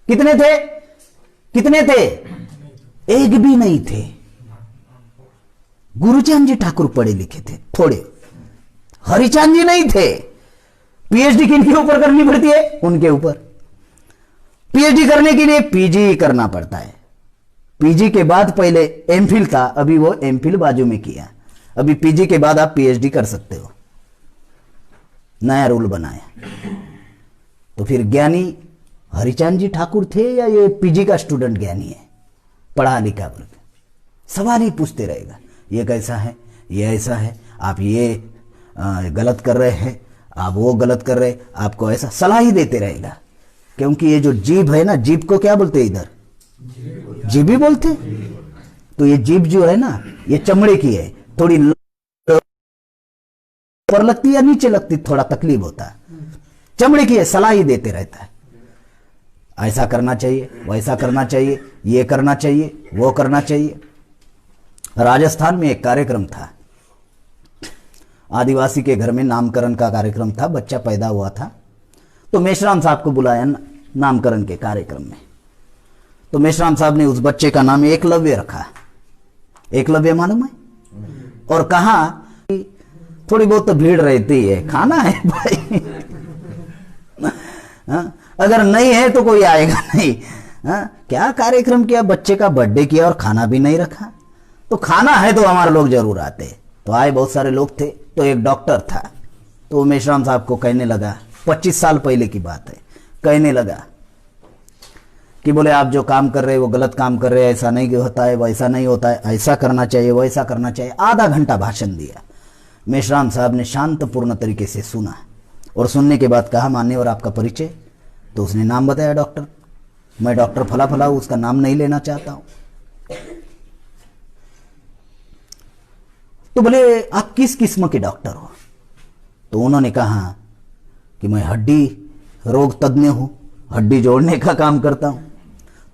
कितने थे? कितने थे? एक भी नहीं थे। गुरुचांद जी ठाकुर पढ़े लिखे थे थोड़े, हरिचांद जी नहीं थे। पीएचडी किनके ऊपर करनी पड़ती है? उनके ऊपर। पीएचडी करने के लिए पीजी करना पड़ता है। पीजी के बाद पहले एमफिल था, अभी वो एमफिल बाजू में किया, अभी पीजी के बाद आप पीएचडी कर सकते हो, नया रूल बनाया। तो फिर ज्ञानी हरिचांद जी ठाकुर थे या ये पीजी का स्टूडेंट ज्ञानी है? पढ़ा लिखा वर्ग सवाल ही पूछते रहेगा, ये कैसा है, ये ऐसा है, आप ये गलत कर रहे हैं, आप वो गलत कर रहे हैं, आपको ऐसा सलाह ही देते रहेगा। क्योंकि ये जो जीभ है ना, जीभ को क्या बोलते हैं इधर? जीभ ही बोलते। तो ये जीभ जो है ना, ये चमड़े की है, थोड़ी ऊपर लगती या नीचे लगती, थोड़ा तकलीफ होता है, चमड़े की है, सलाह ही देते रहता है। ऐसा करना चाहिए, वैसा करना चाहिए, ये करना चाहिए, वो करना चाहिए। राजस्थान में एक कार्यक्रम था, आदिवासी के घर में नामकरण का कार्यक्रम था, बच्चा पैदा हुआ था। तो मेश्राम साहब को बुलाया नामकरण के कार्यक्रम में। तो मेश्राम साहब ने उस बच्चे का नाम एकलव्य रखा। एकलव्य मालूम है? और कहा थोड़ी बहुत तो भीड़ रहती है, खाना है भाई अगर नहीं है तो कोई आएगा नहीं। क्या कार्यक्रम किया, बच्चे का बर्थडे किया और खाना भी नहीं रखा। तो खाना है तो हमारे लोग जरूर आते। तो आए, बहुत सारे लोग थे। तो एक डॉक्टर था, तो मेश्राम साहब को कहने लगा, 25 साल पहले की बात है, कहने लगा कि बोले आप जो काम कर रहे हैं वो गलत काम कर रहे हैं, ऐसा नहीं होता है, वैसा नहीं होता है, ऐसा करना चाहिए, वैसा करना चाहिए। आधा घंटा भाषण दिया। मेश्राम साहब ने शांतपूर्ण तरीके से सुना और सुनने के बाद कहा, मान्यवर आपका परिचय? तो उसने नाम बताया, डॉक्टर, मैं डॉक्टर फला फला हूं, उसका नाम नहीं लेना चाहता हूं। तो बोले आप किस किस्म के डॉक्टर हो? तो उन्होंने कहा कि मैं हड्डी रोग तज्ञ हूं, हड्डी जोड़ने का काम करता हूं।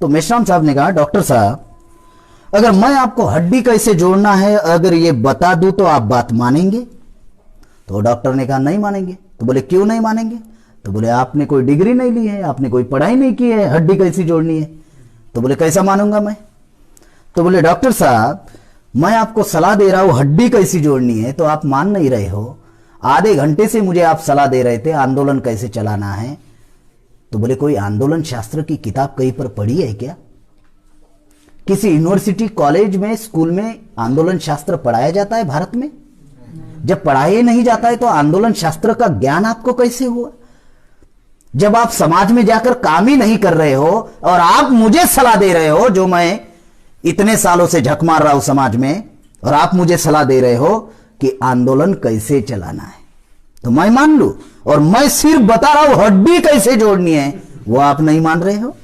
तो मेश्राम साहब ने कहा, डॉक्टर साहब अगर मैं आपको हड्डी कैसे जोड़ना है अगर ये बता दूं तो आप बात मानेंगे? तो डॉक्टर ने कहा नहीं मानेंगे। तो बोले क्यों नहीं मानेंगे? तो बोले आपने कोई डिग्री नहीं ली है, आपने कोई पढ़ाई नहीं की है, हड्डी कैसी जोड़नी है? तो बोले कैसा मानूंगा मैं? तो बोले डॉक्टर साहब मैं आपको सलाह दे रहा हूं हड्डी कैसी जोड़नी है, तो आप मान नहीं रहे हो। आधे घंटे से मुझे आप सलाह दे रहे थे आंदोलन कैसे चलाना है। तो बोले कोई आंदोलन शास्त्र की किताब कहीं पर पढ़ी है क्या? किसी यूनिवर्सिटी, कॉलेज में, स्कूल में आंदोलन शास्त्र पढ़ाया जाता है भारत में? जब पढ़ाया नहीं जाता है तो आंदोलन शास्त्र का ज्ञान आपको कैसे हुआ? जब आप समाज में जाकर काम ही नहीं कर रहे हो और आप मुझे सलाह दे रहे हो, जो मैं इतने सालों से झक मार रहा हूं समाज में, और आप मुझे सलाह दे रहे हो कि आंदोलन कैसे चलाना है, तो मैं मान लूं। और मैं सिर्फ बता रहा हूं हड्डी कैसे जोड़नी है, वो आप नहीं मान रहे हो।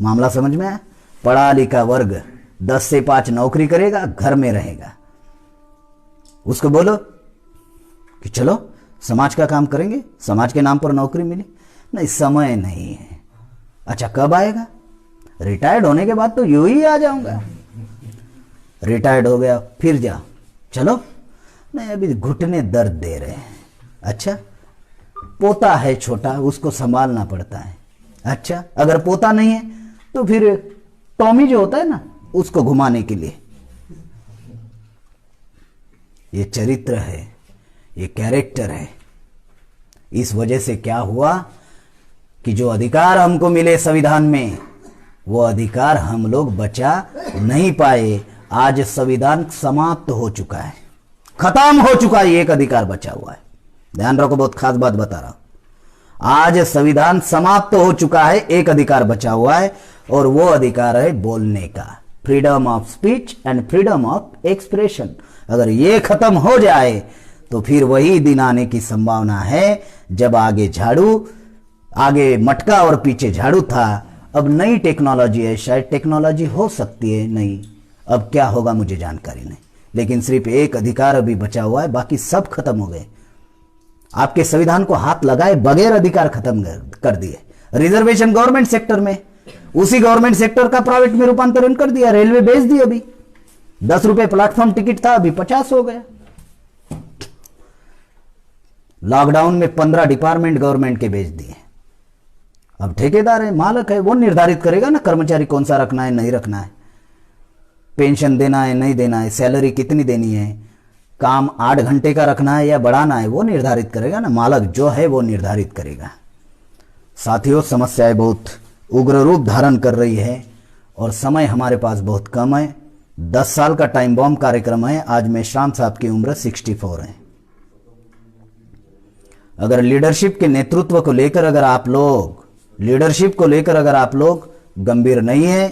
मामला समझ में आया? पढ़ा लिखा वर्ग 10 से 5 नौकरी करेगा, घर में रहेगा। उसको बोलो कि चलो समाज का काम करेंगे, समाज के नाम पर नौकरी मिली, नहीं समय नहीं है। अच्छा कब आएगा? रिटायर्ड होने के बाद तो यूं ही आ जाऊंगा। रिटायर्ड हो गया फिर जाओ, चलो नहीं अभी घुटने दर्द दे रहे हैं। अच्छा पोता है छोटा, उसको संभालना पड़ता है। अच्छा, अगर पोता नहीं है तो फिर टॉमी जो होता है ना, उसको घुमाने के लिए। ये चरित्र है, ये कैरेक्टर है। इस वजह से क्या हुआ कि जो अधिकार हमको मिले संविधान में, वो अधिकार हम लोग बचा नहीं पाए। आज संविधान समाप्त हो चुका है, खत्म हो चुका है, एक अधिकार बचा हुआ है। ध्यान रखो, बहुत खास बात बता रहा हूं। आज संविधान समाप्त हो चुका है, एक अधिकार बचा हुआ है, और वो अधिकार है बोलने का, freedom of speech and freedom of expression. अगर ये खत्म हो जाए तो फिर वही दिन आने की संभावना है जब आगे मटका और पीछे झाड़ू था। अब नई टेक्नोलॉजी है, शायद टेक्नोलॉजी हो सकती है नई, अब क्या होगा मुझे जानकारी नहीं, लेकिन सिर्फ एक अधिकार अभी बचा हुआ है, बाकी सब खत्म हो गए। आपके संविधान को हाथ लगाए बगैर अधिकार खत्म कर दिए। रिजर्वेशन गवर्नमेंट सेक्टर में, उसी गवर्नमेंट सेक्टर का प्राइवेट में रूपांतरण कर दिया, रेलवे बेच दी। अभी 10 रुपए प्लेटफॉर्म टिकट था, अभी 50 हो गया। लॉकडाउन में 15 डिपार्टमेंट गवर्नमेंट के बेच दिए। अब ठेकेदार है, मालिक है, वो निर्धारित करेगा ना कर्मचारी कौन सा रखना है नहीं रखना है, पेंशन देना है नहीं देना है, सैलरी कितनी देनी है, काम 8 घंटे का रखना है या बढ़ाना है, वो निर्धारित करेगा ना, मालिक जो है वो निर्धारित करेगा। साथियों, समस्याएं बहुत उग्र रूप धारण कर रही है और समय हमारे पास बहुत कम है। 10 साल का टाइम बॉम्ब कार्यक्रम है। आज मेश्राम साहब की उम्र 64 है। अगर लीडरशिप के नेतृत्व को लेकर अगर आप लोग गंभीर नहीं है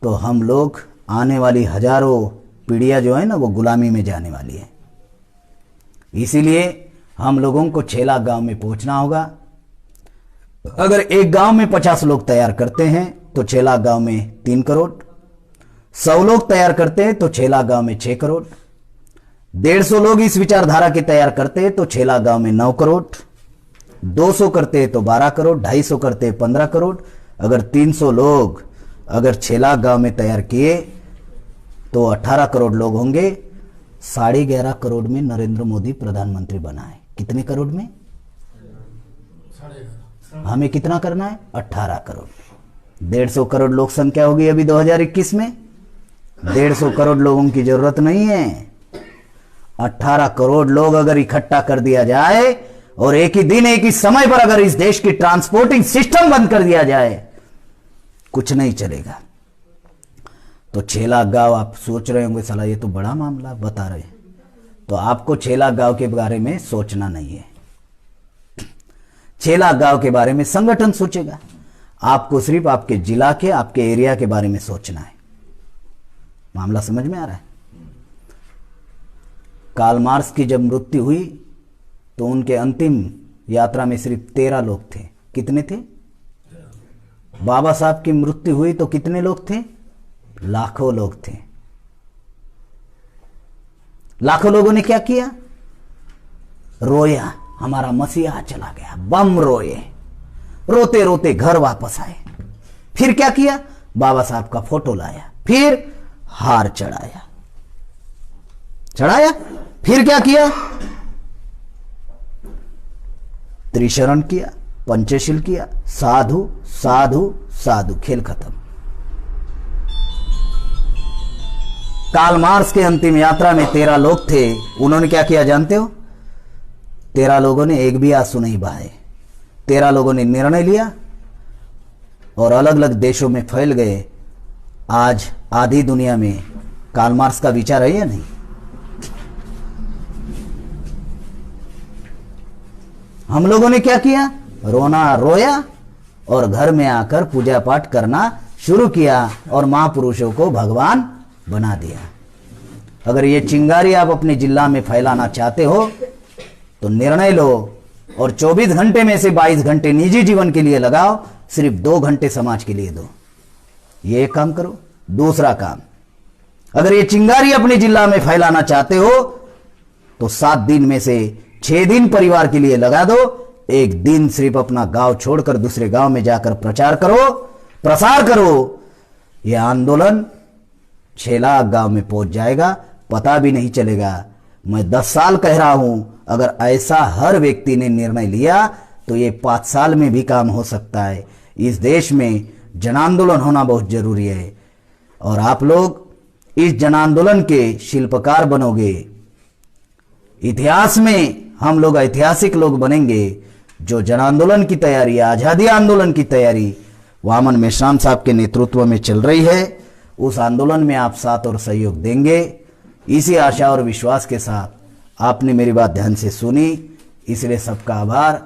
तो हम लोग आने वाली हजारों पीढ़ियां जो है ना, वो गुलामी में जाने वाली है। इसीलिए हम लोगों को 6 लाख गांव में पहुंचना होगा। अगर एक गांव में 50 लोग तैयार करते हैं तो 6 लाख गांव में 3 करोड़, 100 लोग तैयार करते हैं तो 6 लाख गांव में 6 करोड़, 150 लोग इस विचारधारा के तैयार करते हैं तो 6 लाख गांव में 9 करोड़, 200 करते हैं तो 12 करोड़, 250 करते हैं 15 करोड़। अगर 300 लोग अगर 6 लाख गांव में तैयार किए तो 18 करोड़ लोग होंगे। 11.5 करोड़ में नरेंद्र मोदी प्रधानमंत्री बना है। कितने करोड़ में? हमें कितना करना है? 18 करोड़। 150 करोड़ लोक संख्या होगी अभी 2021 में। 150 करोड़ लोगों की जरूरत नहीं है। 18 करोड़ लोग अगर इकट्ठा कर दिया जाए और एक ही दिन एक ही समय पर अगर इस देश की ट्रांसपोर्टिंग सिस्टम बंद कर दिया जाए, कुछ नहीं चलेगा। तो 6 लाख गांव, आप सोच रहे होंगे साला ये तो बड़ा मामला बता रहे हैं, तो आपको 6 लाख गांव के बारे में सोचना नहीं है। 6 लाख गांव के बारे में संगठन सोचेगा। आपको सिर्फ आपके जिला के, आपके एरिया के बारे में सोचना है। मामला समझ में आ रहा है? कार्ल मार्क्स की जब मृत्यु हुई तो उनके अंतिम यात्रा में सिर्फ 13 लोग थे। कितने थे? बाबा साहब की मृत्यु हुई तो कितने लोग थे? लाखों लोग थे। लाखों लोगों ने क्या किया? रोया, हमारा मसीहा चला गया। बम रोए, रोते रोते घर वापस आए। फिर क्या किया? बाबा साहब का फोटो लाया, फिर हार चढ़ाया। फिर क्या किया? त्रिशरण किया, पंचशील किया, साधु साधु साधु, खेल खत्म। कार्ल मार्क्स के अंतिम यात्रा में 13 लोग थे। उन्होंने क्या किया जानते हो? 13 लोगों ने एक भी आंसू नहीं बहाए। 13 लोगों ने निर्णय लिया और अलग अलग देशों में फैल गए। आज आधी दुनिया में कार्ल मार्क्स का विचार है या नहीं? हम लोगों ने क्या किया? रोया और घर में आकर पूजा पाठ करना शुरू किया और महापुरुषों को भगवान बना दिया। अगर ये चिंगारी आप अपने जिला में फैलाना चाहते हो तो निर्णय लो और 24 घंटे में से 22 घंटे निजी जीवन के लिए लगाओ, सिर्फ 2 घंटे समाज के लिए दो। ये एक काम करो। दूसरा काम, अगर ये चिंगारी अपने जिला में फैलाना चाहते हो तो 7 दिन में से 6 दिन परिवार के लिए लगा दो। एक दिन सिर्फ अपना गांव छोड़कर दूसरे गांव में जाकर प्रसार करो। यह आंदोलन 6 लाख गांव में पहुंच जाएगा, पता भी नहीं चलेगा। मैं 10 साल कह रहा हूं, अगर ऐसा हर व्यक्ति ने निर्णय लिया तो ये 5 साल में भी काम हो सकता है। इस देश में जन आंदोलन होना बहुत जरूरी है और आप लोग इस जन आंदोलन के शिल्पकार बनोगे। इतिहास में हम लोग ऐतिहासिक लोग बनेंगे। जो जन आंदोलन की तैयारी, आजादी आंदोलन की तैयारी वामन मेश्राम साहब के नेतृत्व में चल रही है, उस आंदोलन में आप साथ और सहयोग देंगे। इसी आशा और विश्वास के साथ आपने मेरी बात ध्यान से सुनी, इसलिए सबका आभार।